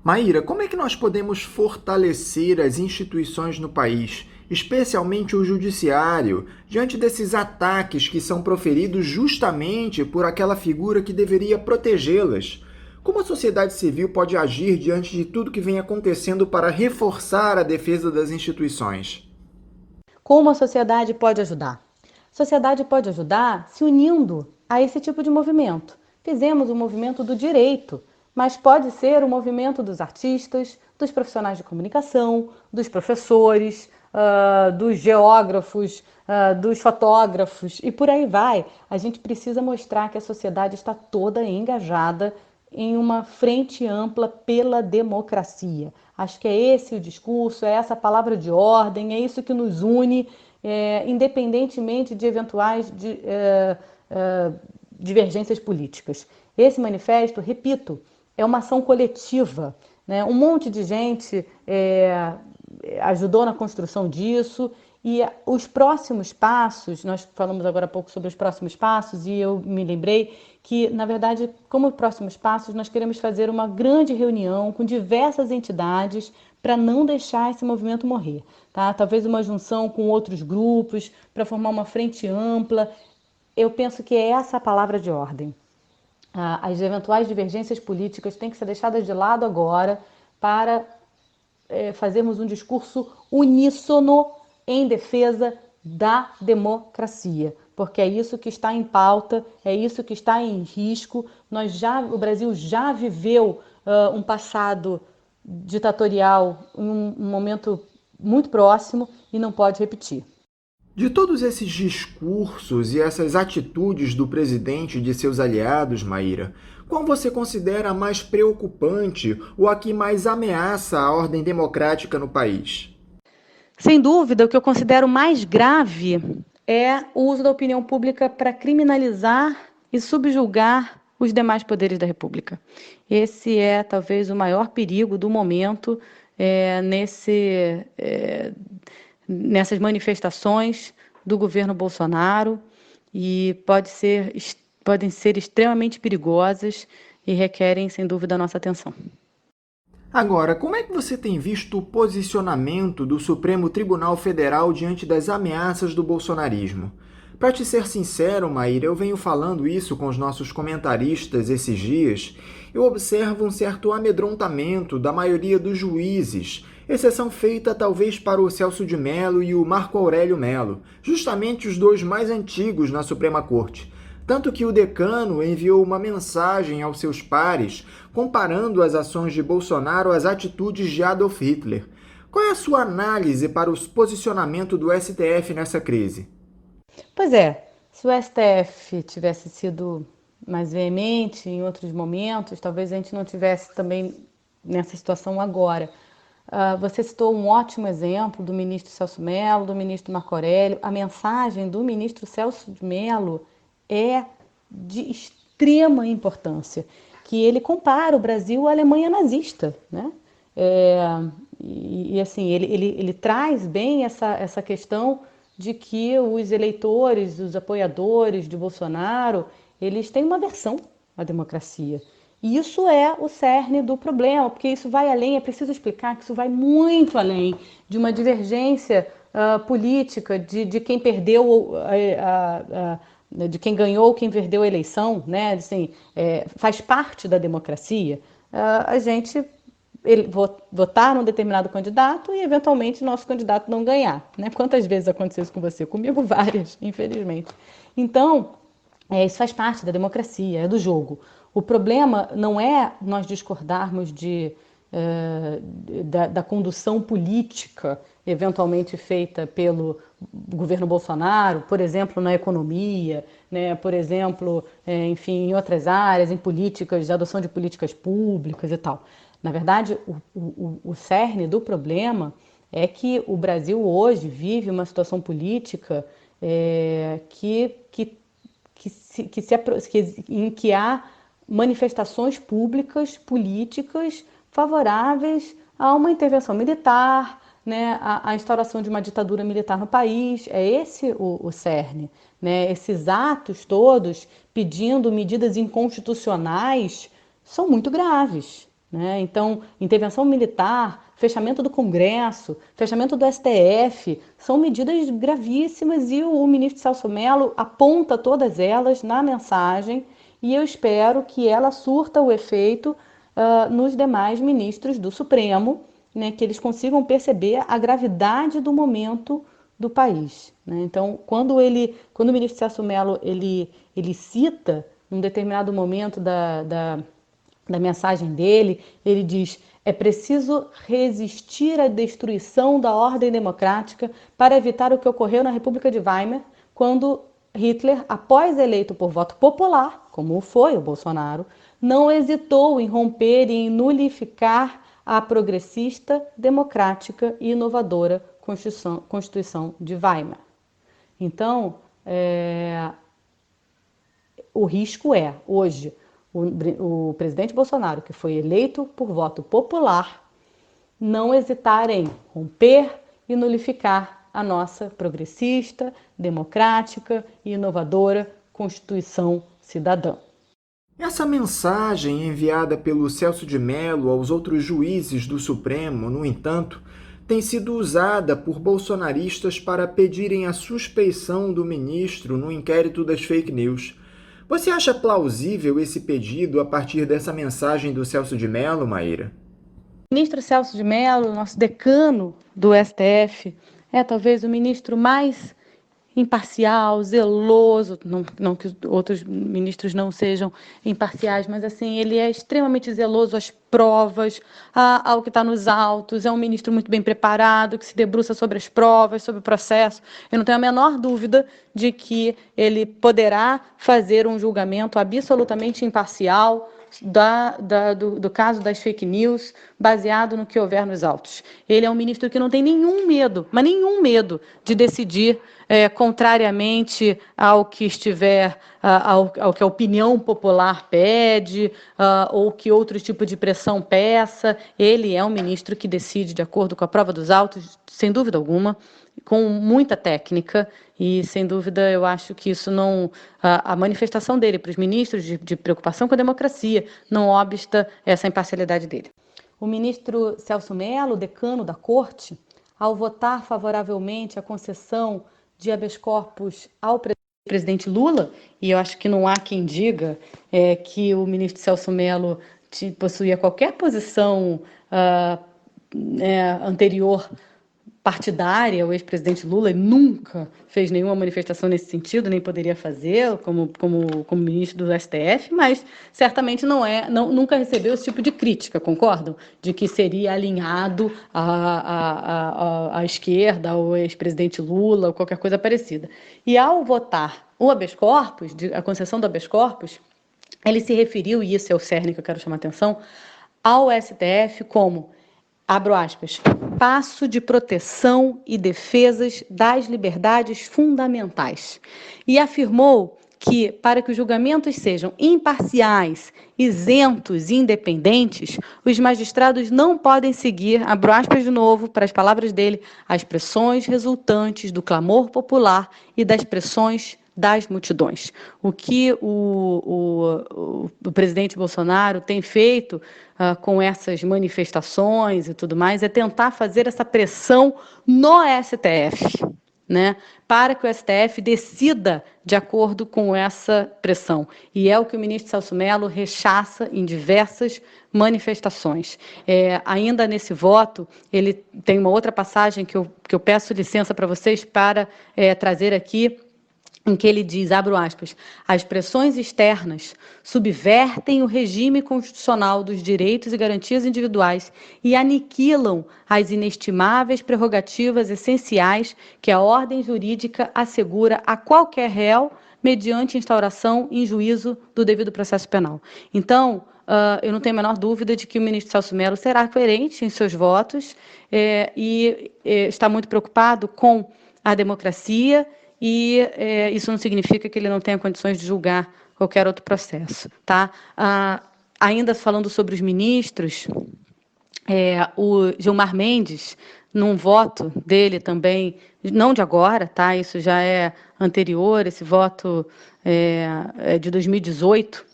Maíra, como é que nós podemos fortalecer as instituições no país, especialmente o judiciário, diante desses ataques que são proferidos justamente por aquela figura que deveria protegê-las? Como a sociedade civil pode agir diante de tudo que vem acontecendo para reforçar a defesa das instituições? Como a sociedade pode ajudar? A sociedade pode ajudar se unindo a esse tipo de movimento. Fizemos o movimento do direito, mas pode ser o movimento dos artistas, dos profissionais de comunicação, dos professores, dos geógrafos, dos fotógrafos e por aí vai. A gente precisa mostrar que a sociedade está toda engajada em uma frente ampla pela democracia. Acho que é esse o discurso, é essa palavra de ordem, é isso que nos une, independentemente de eventuais divergências políticas. Esse manifesto, repito, é uma ação coletiva, né? Um monte de gente ajudou na construção disso. E os próximos passos, nós falamos agora há pouco sobre os próximos passos, e eu me lembrei que, na verdade, como próximos passos, nós queremos fazer uma grande reunião com diversas entidades para não deixar esse movimento morrer, tá? Talvez uma junção com outros grupos para formar uma frente ampla. Eu penso que é essa a palavra de ordem. As eventuais divergências políticas têm que ser deixadas de lado agora para fazermos um discurso uníssono em defesa da democracia, porque é isso que está em pauta, é isso que está em risco. O Brasil já viveu um passado ditatorial em um momento muito próximo e não pode repetir. De todos esses discursos e essas atitudes do presidente e de seus aliados, Maíra, qual você considera a mais preocupante ou a que mais ameaça a ordem democrática no país? Sem dúvida, o que eu considero mais grave é o uso da opinião pública para criminalizar e subjugar os demais poderes da República. Esse é talvez o maior perigo do momento nessas manifestações do governo Bolsonaro, e podem ser extremamente perigosas e requerem, sem dúvida, a nossa atenção. Agora, como é que você tem visto o posicionamento do Supremo Tribunal Federal diante das ameaças do bolsonarismo? Para te ser sincero, Maíra, eu venho falando isso com os nossos comentaristas esses dias. Eu observo um certo amedrontamento da maioria dos juízes, exceção feita talvez para o Celso de Mello e o Marco Aurélio Mello, justamente os dois mais antigos na Suprema Corte. Tanto que o decano enviou uma mensagem aos seus pares, comparando as ações de Bolsonaro às atitudes de Adolf Hitler. Qual é a sua análise para o posicionamento do STF nessa crise? Pois é, se o STF tivesse sido mais veemente em outros momentos, talvez a gente não tivesse também nessa situação agora. Você citou um ótimo exemplo do ministro Celso Mello, do ministro Marco Aurélio. A mensagem do ministro Celso de Mello é de extrema importância, que ele compara o Brasil à Alemanha nazista, né? Assim, ele traz bem essa questão de que os eleitores, os apoiadores de Bolsonaro, eles têm uma aversão à democracia. E isso é o cerne do problema, porque isso vai além, é preciso explicar que isso vai muito além de uma divergência política, de quem perdeu de quem ganhou ou quem perdeu a eleição, né? Assim, faz parte da democracia a gente votar num determinado candidato e, eventualmente, nosso candidato não ganhar, né? Quantas vezes aconteceu isso com você? Comigo, várias, infelizmente. Então, isso faz parte da democracia, é do jogo. O problema não é nós discordarmos da condução política eventualmente feita pelo governo Bolsonaro, por exemplo, na economia, né? Por exemplo, enfim, em outras áreas, em políticas, de adoção de políticas públicas e tal. Na verdade, o cerne do problema é que o Brasil hoje vive uma situação política em que há manifestações públicas, políticas, favoráveis a uma intervenção militar, né, a instauração de uma ditadura militar no país. É esse o cerne, né? Esses atos todos pedindo medidas inconstitucionais são muito graves, né? Então, intervenção militar, fechamento do Congresso, fechamento do STF, são medidas gravíssimas e o ministro Celso Mello aponta todas elas na mensagem, e eu espero que ela surta o efeito nos demais ministros do Supremo, né, que eles consigam perceber a gravidade do momento do país, né? Então, quando o ministro Celso Mello ele cita, num determinado momento da mensagem dele, ele diz: é preciso resistir à destruição da ordem democrática para evitar o que ocorreu na República de Weimar, quando Hitler, após eleito por voto popular, como foi o Bolsonaro, não hesitou em romper e em nulificar a progressista, democrática e inovadora Constituição de Weimar. Então, o risco hoje, o presidente Bolsonaro, que foi eleito por voto popular, não hesitar em romper e nulificar a nossa progressista, democrática e inovadora Constituição Cidadã. Essa mensagem enviada pelo Celso de Mello aos outros juízes do Supremo, no entanto, tem sido usada por bolsonaristas para pedirem a suspeição do ministro no inquérito das fake news. Você acha plausível esse pedido a partir dessa mensagem do Celso de Mello, Maíra? O ministro Celso de Mello, nosso decano do STF, é talvez o ministro mais imparcial, zeloso, não que os outros ministros não sejam imparciais, mas assim, ele é extremamente zeloso às provas, ao que está nos autos, é um ministro muito bem preparado, que se debruça sobre as provas, sobre o processo. Eu não tenho a menor dúvida de que ele poderá fazer um julgamento absolutamente imparcial do caso das fake news, baseado no que houver nos autos. Ele é um ministro que não tem nenhum medo, mas nenhum medo de decidir contrariamente ao que estiver, ao que a opinião popular pede, ou que outro tipo de pressão peça. Ele é um ministro que decide de acordo com a prova dos autos, sem dúvida alguma, com muita técnica, e sem dúvida eu acho que isso não, a manifestação dele para os ministros de preocupação com a democracia não obsta essa imparcialidade dele. O ministro Celso Mello, decano da Corte, ao votar favoravelmente a concessão de habeas corpus ao presidente Lula, e eu acho que não há quem diga que o ministro Celso Mello possuía qualquer posição anterior partidária, o ex-presidente Lula nunca fez nenhuma manifestação nesse sentido, nem poderia fazer como ministro do STF, mas certamente nunca recebeu esse tipo de crítica, concordam? De que seria alinhado à esquerda, ao ex-presidente Lula, ou qualquer coisa parecida. E ao votar o habeas corpus, a concessão do habeas corpus, ele se referiu, e isso é o cerne que eu quero chamar a atenção, ao STF como, abro aspas, passo de proteção e defesas das liberdades fundamentais. E afirmou que, para que os julgamentos sejam imparciais, isentos e independentes, os magistrados não podem seguir, abro aspas de novo, para as palavras dele, as pressões resultantes do clamor popular e das pressões das multidões. O que o presidente Bolsonaro tem feito com essas manifestações e tudo mais é tentar fazer essa pressão no STF, né, para que o STF decida de acordo com essa pressão. E é o que o ministro Celso Mello rechaça em diversas manifestações. Ainda nesse voto, ele tem uma outra passagem que eu peço licença para vocês para trazer aqui, em que ele diz, abro aspas, as pressões externas subvertem o regime constitucional dos direitos e garantias individuais e aniquilam as inestimáveis prerrogativas essenciais que a ordem jurídica assegura a qualquer réu mediante instauração em juízo do devido processo penal. Então, eu não tenho a menor dúvida de que o ministro Celso Mello será coerente em seus votos e está muito preocupado com a democracia, e isso não significa que ele não tenha condições de julgar qualquer outro processo, tá? Ainda falando sobre os ministros, o Gilmar Mendes, num voto dele também, não de agora, tá? Isso já é anterior, esse voto é de 2018,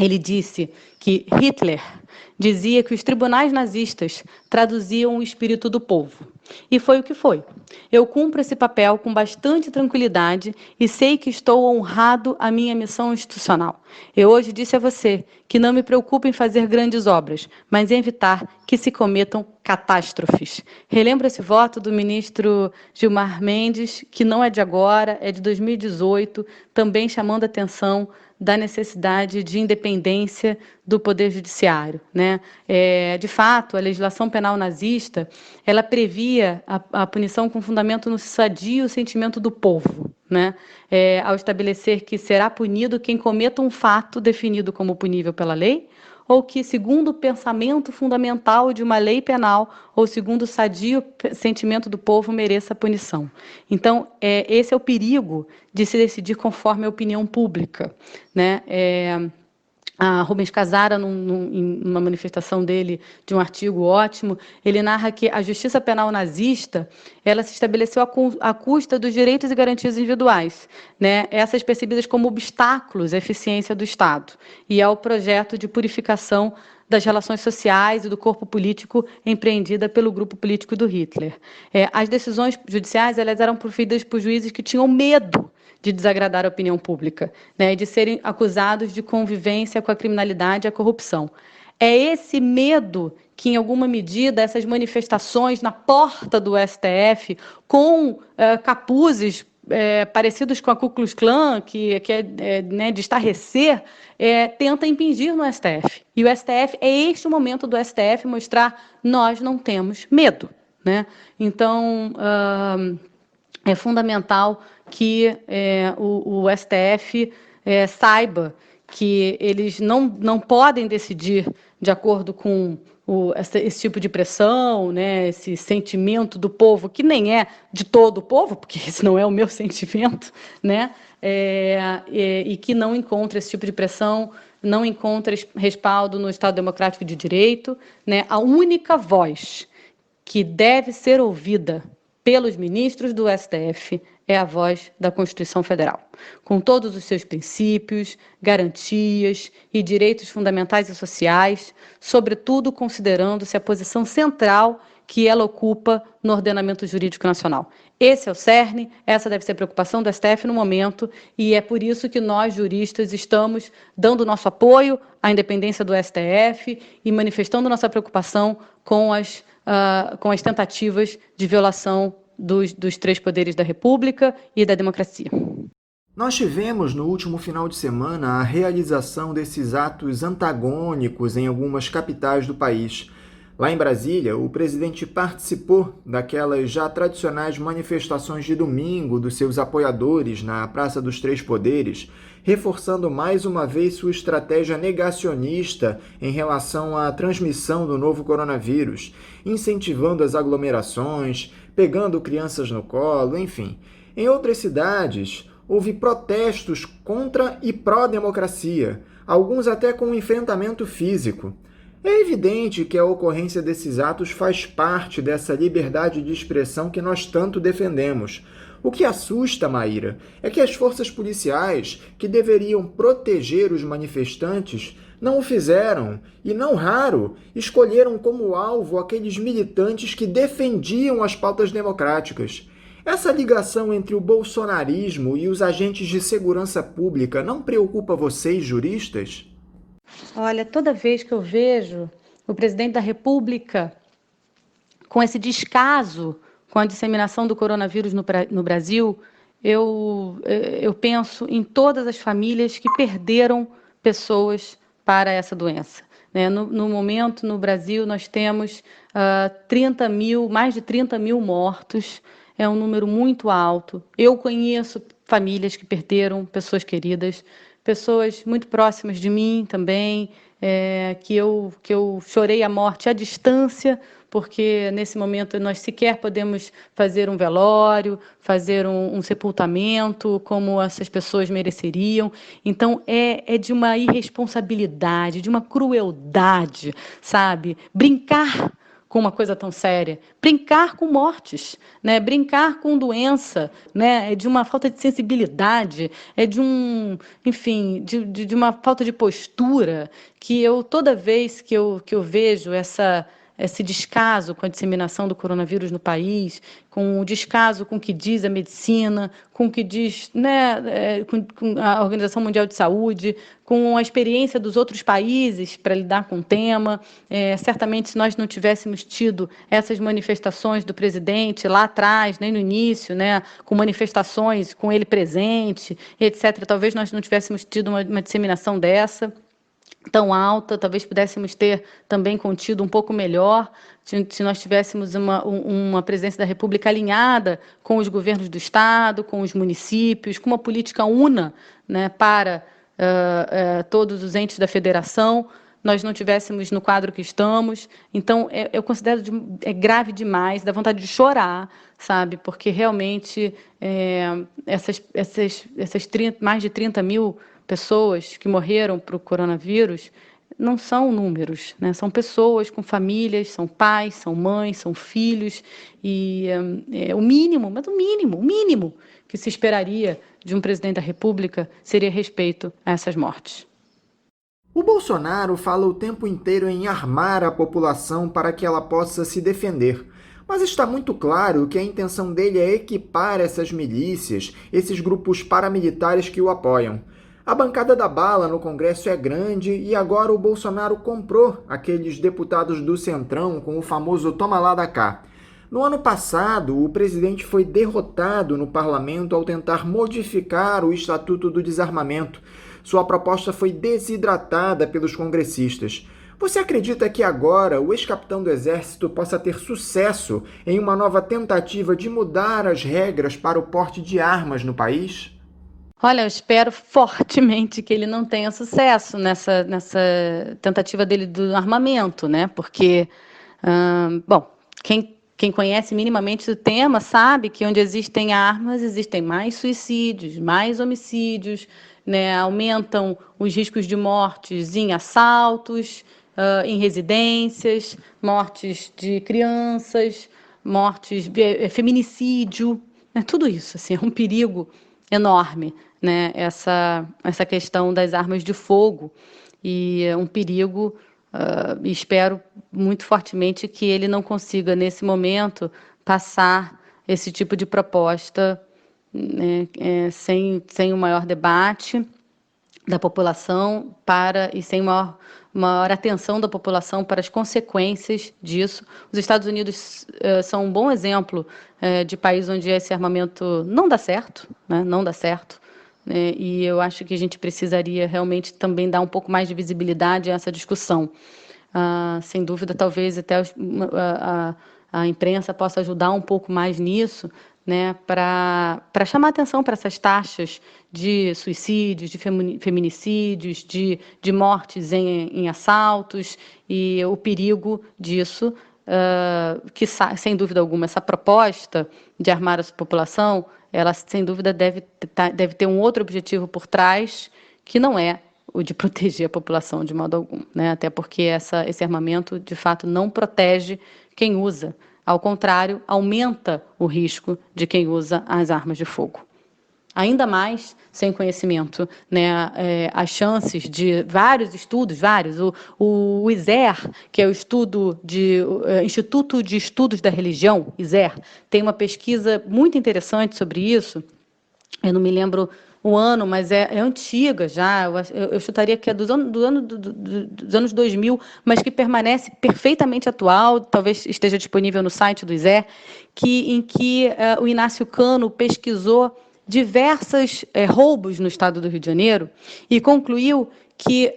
ele disse que Hitler dizia que os tribunais nazistas traduziam o espírito do povo. E foi o que foi. Eu cumpro esse papel com bastante tranquilidade e sei que estou honrado à minha missão institucional. Eu hoje disse a você que não me preocupo em fazer grandes obras, mas em evitar que se cometam catástrofes. Relembro esse voto do ministro Gilmar Mendes, que não é de agora, é de 2018, também chamando a atenção da necessidade de independência do Poder Judiciário, né? De fato, a legislação penal nazista, ela previa a punição com fundamento no sadio sentimento do povo, né? Ao estabelecer que será punido quem cometa um fato definido como punível pela lei, ou que, segundo o pensamento fundamental de uma lei penal, ou segundo o sadio sentimento do povo, mereça punição. Então, esse é o perigo de se decidir conforme a opinião pública, né? a Rubens Casara, em uma manifestação dele, de um artigo ótimo, ele narra que a justiça penal nazista, ela se estabeleceu à custa dos direitos e garantias individuais, né? Essas percebidas como obstáculos à eficiência do Estado, e ao projeto de purificação das relações sociais e do corpo político empreendida pelo grupo político do Hitler. As decisões judiciais, elas eram proferidas por juízes que tinham medo de desagradar a opinião pública, né, e de serem acusados de convivência com a criminalidade e a corrupção. É esse medo que, em alguma medida, essas manifestações na porta do STF, com capuzes parecidos com a Ku Klux Klan, que é né, de estarrecer, tenta impingir no STF. E o STF, é este o momento do STF mostrar: nós não temos medo, né? Então, é fundamental que o STF saiba que eles não podem decidir de acordo com esse tipo de pressão, né, esse sentimento do povo, que nem é de todo o povo, porque esse não é o meu sentimento, né, e que não encontra esse tipo de pressão, não encontra respaldo no Estado Democrático de Direito, né. A única voz que deve ser ouvida pelos ministros do STF é a voz da Constituição Federal, com todos os seus princípios, garantias e direitos fundamentais e sociais, sobretudo considerando-se a posição central que ela ocupa no ordenamento jurídico nacional. Esse é o cerne, essa deve ser a preocupação do STF no momento, e é por isso que nós, juristas, estamos dando nosso apoio à independência do STF e manifestando nossa preocupação com as tentativas de violação dos três poderes da República e da democracia. Nós tivemos no último final de semana a realização desses atos antagônicos em algumas capitais do país. Lá em Brasília, o presidente participou daquelas já tradicionais manifestações de domingo dos seus apoiadores na Praça dos Três Poderes, reforçando mais uma vez sua estratégia negacionista em relação à transmissão do novo coronavírus, incentivando as aglomerações, pegando crianças no colo, enfim. Em outras cidades, houve protestos contra e pró-democracia, alguns até com enfrentamento físico. É evidente que a ocorrência desses atos faz parte dessa liberdade de expressão que nós tanto defendemos. O que assusta, Maíra, é que as forças policiais, que deveriam proteger os manifestantes, não o fizeram e, não raro, escolheram como alvo aqueles militantes que defendiam as pautas democráticas. Essa ligação entre o bolsonarismo e os agentes de segurança pública não preocupa vocês, juristas? Olha, toda vez que eu vejo o presidente da República com esse descaso com a disseminação do coronavírus no Brasil, eu penso em todas as famílias que perderam pessoas para essa doença. No momento, no Brasil, nós temos mais de 30 mil mortos, é um número muito alto. Eu conheço famílias que perderam pessoas queridas, pessoas muito próximas de mim também, que eu chorei a morte à distância, porque nesse momento nós sequer podemos fazer um velório, fazer um sepultamento como essas pessoas mereceriam. Então, é de uma irresponsabilidade, de uma crueldade, sabe? Brincar com uma coisa tão séria, brincar com mortes, né? Brincar com doença, né? É de uma falta de sensibilidade, é de de uma falta de postura que toda vez que eu vejo esse descaso com a disseminação do coronavírus no país, com o descaso com o que diz a medicina, com o que diz, né, com a Organização Mundial de Saúde, com a experiência dos outros países para lidar com o tema. Certamente, se nós não tivéssemos tido essas manifestações do presidente lá atrás, nem no início, né, com manifestações com ele presente, etc., talvez nós não tivéssemos tido uma disseminação dessa tão alta, talvez pudéssemos ter também contido um pouco melhor, se nós tivéssemos uma presidência da República alinhada com os governos do Estado, com os municípios, com uma política una, né, para todos os entes da federação, nós não tivéssemos no quadro que estamos. Então, eu considero grave demais, dá vontade de chorar, sabe, porque realmente mais de 30 mil pessoas que morreram para o coronavírus não são números, né? São pessoas com famílias, são pais, são mães, são filhos, e o mínimo, mas o mínimo que se esperaria de um presidente da República seria respeito a essas mortes. O Bolsonaro fala o tempo inteiro em armar a população para que ela possa se defender. Mas está muito claro que a intenção dele é equipar essas milícias, esses grupos paramilitares que o apoiam. A bancada da bala no Congresso é grande e agora o Bolsonaro comprou aqueles deputados do Centrão com o famoso toma lá da cá. No ano passado, o presidente foi derrotado no parlamento ao tentar modificar o Estatuto do Desarmamento. Sua proposta foi desidratada pelos congressistas. Você acredita que agora o ex-capitão do Exército possa ter sucesso em uma nova tentativa de mudar as regras para o porte de armas no país? Olha, eu espero fortemente que ele não tenha sucesso nessa tentativa dele do armamento, né? Porque, quem conhece minimamente o tema sabe que onde existem armas, existem mais suicídios, mais homicídios, né? Aumentam os riscos de mortes em assaltos, em residências, mortes de crianças, mortes, feminicídio, né? Tudo isso assim, é um perigo enorme, né? Essa questão das armas de fogo, e é um perigo, e espero muito fortemente que ele não consiga, nesse momento, passar esse tipo de proposta, né, sem o maior debate da população e sem maior atenção da população para as consequências disso. Os Estados Unidos são um bom exemplo de país onde esse armamento não dá certo, né? Não dá certo. E eu acho que a gente precisaria realmente também dar um pouco mais de visibilidade a essa discussão. Sem dúvida, talvez até a imprensa possa ajudar um pouco mais nisso, né, para chamar atenção para essas taxas de suicídios, de feminicídios, de mortes em assaltos, e o perigo disso, que, sem dúvida alguma, essa proposta de armar a população, ela, sem dúvida, deve ter um outro objetivo por trás, que não é o de proteger a população de modo algum, né? Até porque esse armamento, de fato, não protege quem usa. Ao contrário, aumenta o risco de quem usa as armas de fogo. Ainda mais sem conhecimento, né? As chances de vários estudos, o ISER, que é o Instituto de Estudos da Religião, ISER, tem uma pesquisa muito interessante sobre isso. Eu não me lembro o ano, mas é antiga já, eu chutaria que é dos anos 2000, mas que permanece perfeitamente atual, talvez esteja disponível no site do ISER, em que o Inácio Cano pesquisou diversos roubos no estado do Rio de Janeiro e concluiu que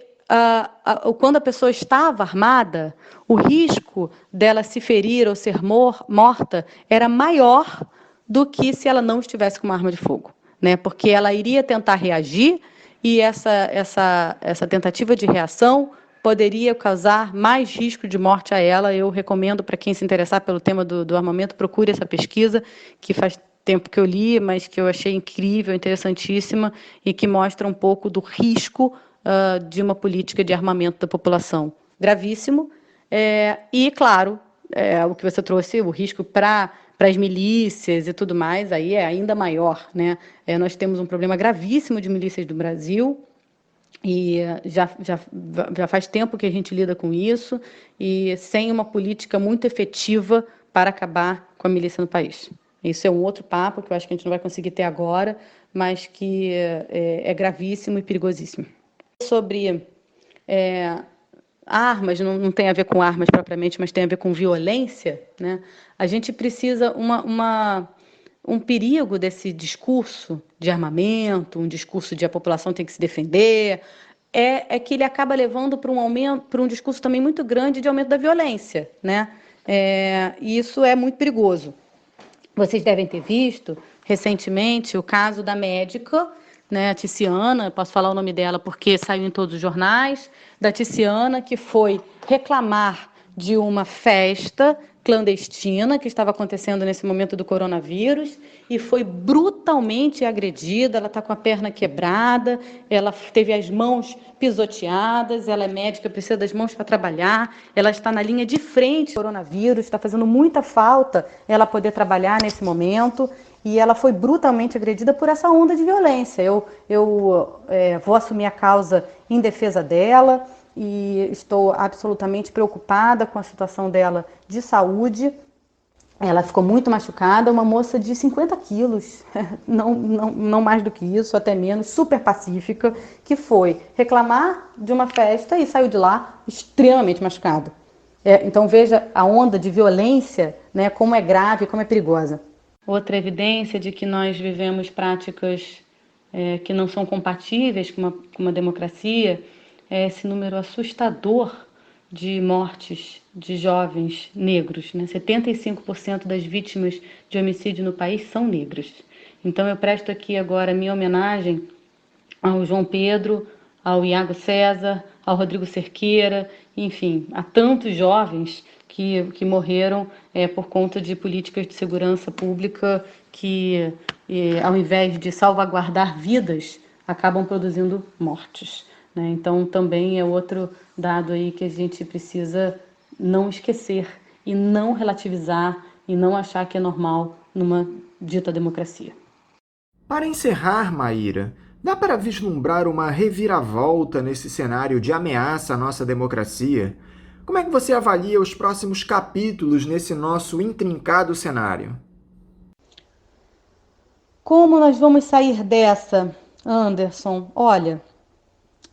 quando a pessoa estava armada, o risco dela se ferir ou ser morta era maior do que se ela não estivesse com uma arma de fogo, né? Porque ela iria tentar reagir e essa tentativa de reação poderia causar mais risco de morte a ela. Eu recomendo, para quem se interessar pelo tema do armamento, procure essa pesquisa, que faz tempo que eu li, mas que eu achei incrível, interessantíssima, e que mostra um pouco do risco de uma política de armamento da população. Gravíssimo. E, claro, o que você trouxe, o risco para as milícias e tudo mais, aí é ainda maior, né? Nós temos um problema gravíssimo de milícias do Brasil, e já faz tempo que a gente lida com isso, e sem uma política muito efetiva para acabar com a milícia no país. Isso é um outro papo que eu acho que a gente não vai conseguir ter agora, mas que é gravíssimo e perigosíssimo. Sobre armas, não tem a ver com armas propriamente, mas tem a ver com violência, né? A gente precisa um perigo desse discurso de armamento, um discurso de a população tem que se defender, é que ele acaba levando para um discurso também muito grande de aumento da violência, né? E isso é muito perigoso. Vocês devem ter visto recentemente o caso da médica, né, a Ticiana, posso falar o nome dela porque saiu em todos os jornais, da Ticiana, que foi reclamar de uma festa clandestina que estava acontecendo nesse momento do coronavírus e foi brutalmente agredida. Ela está com a perna quebrada, ela teve as mãos pisoteadas, ela é médica, precisa das mãos para trabalhar, ela está na linha de frente do coronavírus, está fazendo muita falta ela poder trabalhar nesse momento, e ela foi brutalmente agredida por essa onda de violência. Eu vou assumir a causa em defesa dela, e estou absolutamente preocupada com a situação dela de saúde. Ela ficou muito machucada, uma moça de 50 quilos, não mais do que isso, até menos, super pacífica, que foi reclamar de uma festa e saiu de lá extremamente machucada. Então veja a onda de violência, né, como é grave, como é perigosa. Outra evidência de que nós vivemos práticas que não são compatíveis com uma democracia é esse número assustador de mortes de jovens negros, né? 75% das vítimas de homicídio no país são negras. Então eu presto aqui agora a minha homenagem ao João Pedro, ao Iago César, ao Rodrigo Cerqueira, enfim, a tantos jovens que morreram por conta de políticas de segurança pública que, ao invés de salvaguardar vidas, acabam produzindo mortes. Então, também é outro dado aí que a gente precisa não esquecer e não relativizar e não achar que é normal numa dita democracia. Para encerrar, Maíra, dá para vislumbrar uma reviravolta nesse cenário de ameaça à nossa democracia? Como é que você avalia os próximos capítulos nesse nosso intrincado cenário? Como nós vamos sair dessa, Anderson? Olha,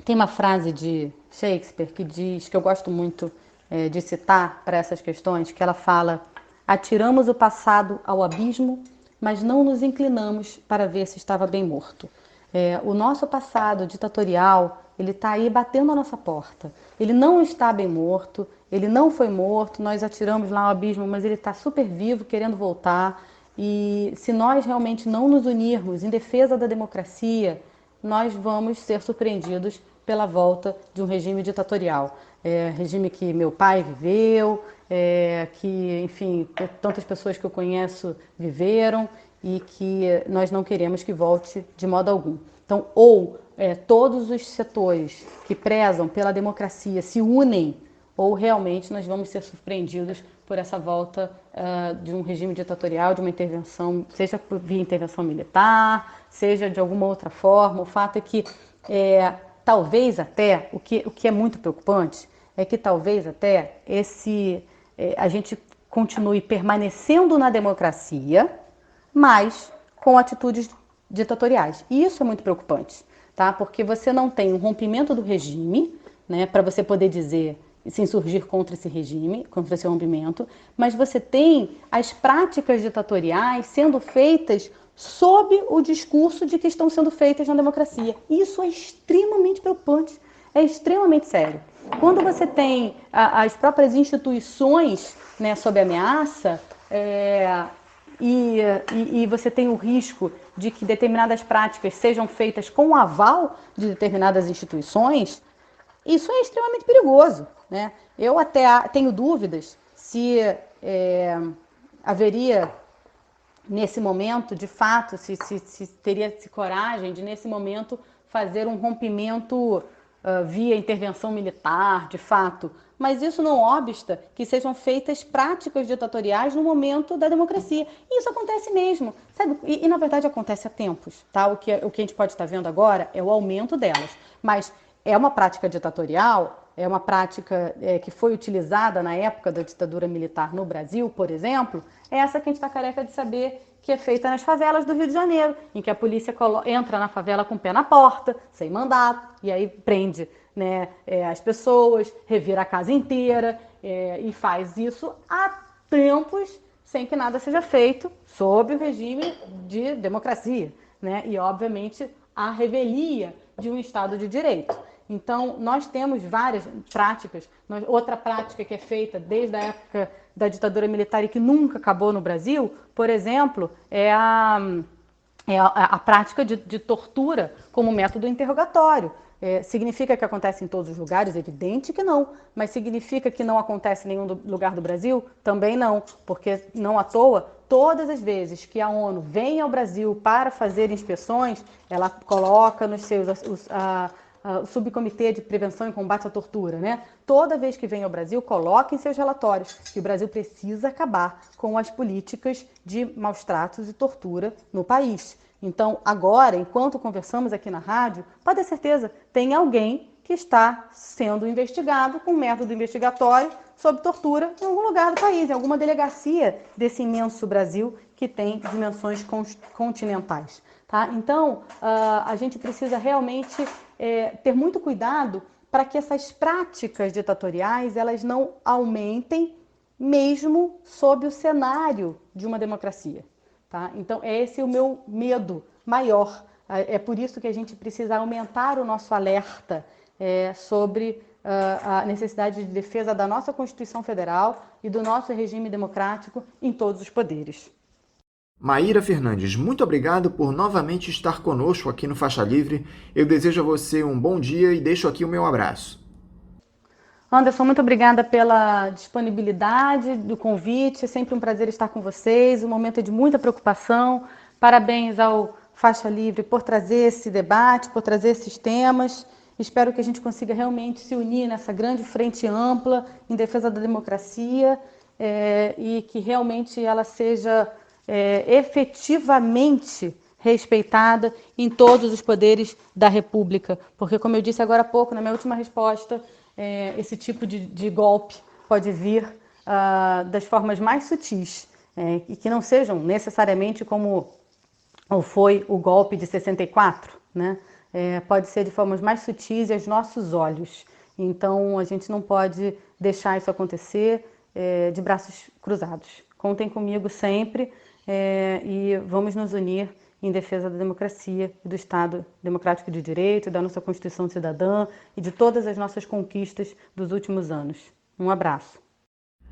tem uma frase de Shakespeare que diz, que eu gosto muito de citar para essas questões, que ela fala: atiramos o passado ao abismo, mas não nos inclinamos para ver se estava bem morto. O nosso passado ditatorial, ele está aí batendo a nossa porta. Ele não está bem morto, ele não foi morto, nós atiramos lá ao abismo, mas ele está super vivo, querendo voltar. E se nós realmente não nos unirmos em defesa da democracia, nós vamos ser surpreendidos pela volta de um regime ditatorial. Regime que meu pai viveu, que, enfim, tantas pessoas que eu conheço viveram e que nós não queremos que volte de modo algum. Então, ou todos os setores que prezam pela democracia se unem, ou realmente nós vamos ser surpreendidos por essa volta de um regime ditatorial, de uma intervenção, seja via intervenção militar, seja de alguma outra forma. O fato é que talvez até, o que é muito preocupante, é que talvez até a gente continue permanecendo na democracia, mas com atitudes ditatoriais. E isso é muito preocupante, tá? Porque você não tem um rompimento do regime, né, para você poder dizer, se insurgir contra esse regime, contra esse rompimento, mas você tem as práticas ditatoriais sendo feitas sob o discurso de que estão sendo feitas na democracia. Isso é extremamente preocupante, é extremamente sério. Quando você tem as próprias instituições, né, sob ameaça, e você tem o risco de que determinadas práticas sejam feitas com o aval de determinadas instituições, isso é extremamente perigoso, né? Eu até tenho dúvidas se haveria, nesse momento, de fato, se teria coragem de, nesse momento, fazer um rompimento via intervenção militar, de fato. Mas isso não obsta que sejam feitas práticas ditatoriais no momento da democracia. E isso acontece mesmo, sabe? E na verdade acontece há tempos, tá? O que a gente pode estar vendo agora é o aumento delas. Mas é uma prática ditatorial, é uma prática que foi utilizada na época da ditadura militar no Brasil, por exemplo, é essa que a gente está careca de saber, que é feita nas favelas do Rio de Janeiro, em que a polícia entra na favela com o pé na porta, sem mandato, e aí prende, né, as pessoas, revira a casa inteira, e faz isso há tempos sem que nada seja feito sob o regime de democracia, né? E, obviamente, a revelia de um Estado de Direito. Então, nós temos várias práticas. Outra prática que é feita desde a época da ditadura militar e que nunca acabou no Brasil, por exemplo, é a prática de tortura como método interrogatório. Significa que acontece em todos os lugares? Evidente que não. Mas significa que não acontece em nenhum lugar do Brasil? Também não, porque não à toa, todas as vezes que a ONU vem ao Brasil para fazer inspeções, ela coloca nos seus o Subcomitê de Prevenção e Combate à Tortura, né? Toda vez que vem ao Brasil, coloca em seus relatórios que o Brasil precisa acabar com as políticas de maus tratos e tortura no país. Então, agora, enquanto conversamos aqui na rádio, pode ter certeza, tem alguém que está sendo investigado com método investigatório sobre tortura em algum lugar do país, em alguma delegacia desse imenso Brasil que tem dimensões continentais. Tá? Então, a gente precisa realmente ter muito cuidado para que essas práticas ditatoriais elas não aumentem mesmo sob o cenário de uma democracia. Tá? Então, esse é o meu medo maior. É por isso que a gente precisa aumentar o nosso alerta sobre a necessidade de defesa da nossa Constituição Federal e do nosso regime democrático em todos os poderes. Maíra Fernandes, muito obrigado por novamente estar conosco aqui no Faixa Livre. Eu desejo a você um bom dia e deixo aqui o meu abraço. Anderson, muito obrigada pela disponibilidade do convite. É sempre um prazer estar com vocês. Um momento de muita preocupação. Parabéns ao Faixa Livre por trazer esse debate, por trazer esses temas. Espero que a gente consiga realmente se unir nessa grande frente ampla em defesa da democracia e que realmente ela seja efetivamente respeitada em todos os poderes da República. Porque, como eu disse agora há pouco, na minha última resposta, esse tipo de golpe pode vir das formas mais sutis e que não sejam necessariamente como foi o golpe de 64, né? Pode ser de formas mais sutis e aos nossos olhos. Então, a gente não pode deixar isso acontecer de braços cruzados. Contem comigo sempre e vamos nos unir em defesa da democracia e do Estado democrático de direito, da nossa Constituição cidadã e de todas as nossas conquistas dos últimos anos. Um abraço.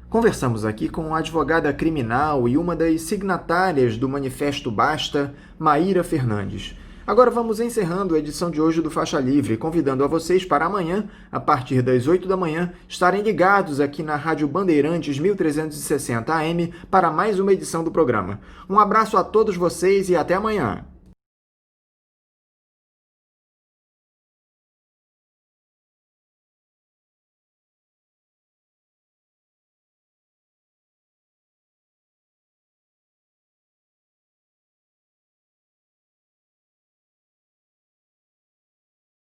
Conversamos aqui com a advogada criminal e uma das signatárias do Manifesto Basta, Maíra Fernandes. Agora vamos encerrando a edição de hoje do Faixa Livre, convidando a vocês para amanhã, a partir das 8 da manhã, estarem ligados aqui na Rádio Bandeirantes 1360 AM para mais uma edição do programa. Um abraço a todos vocês e até amanhã!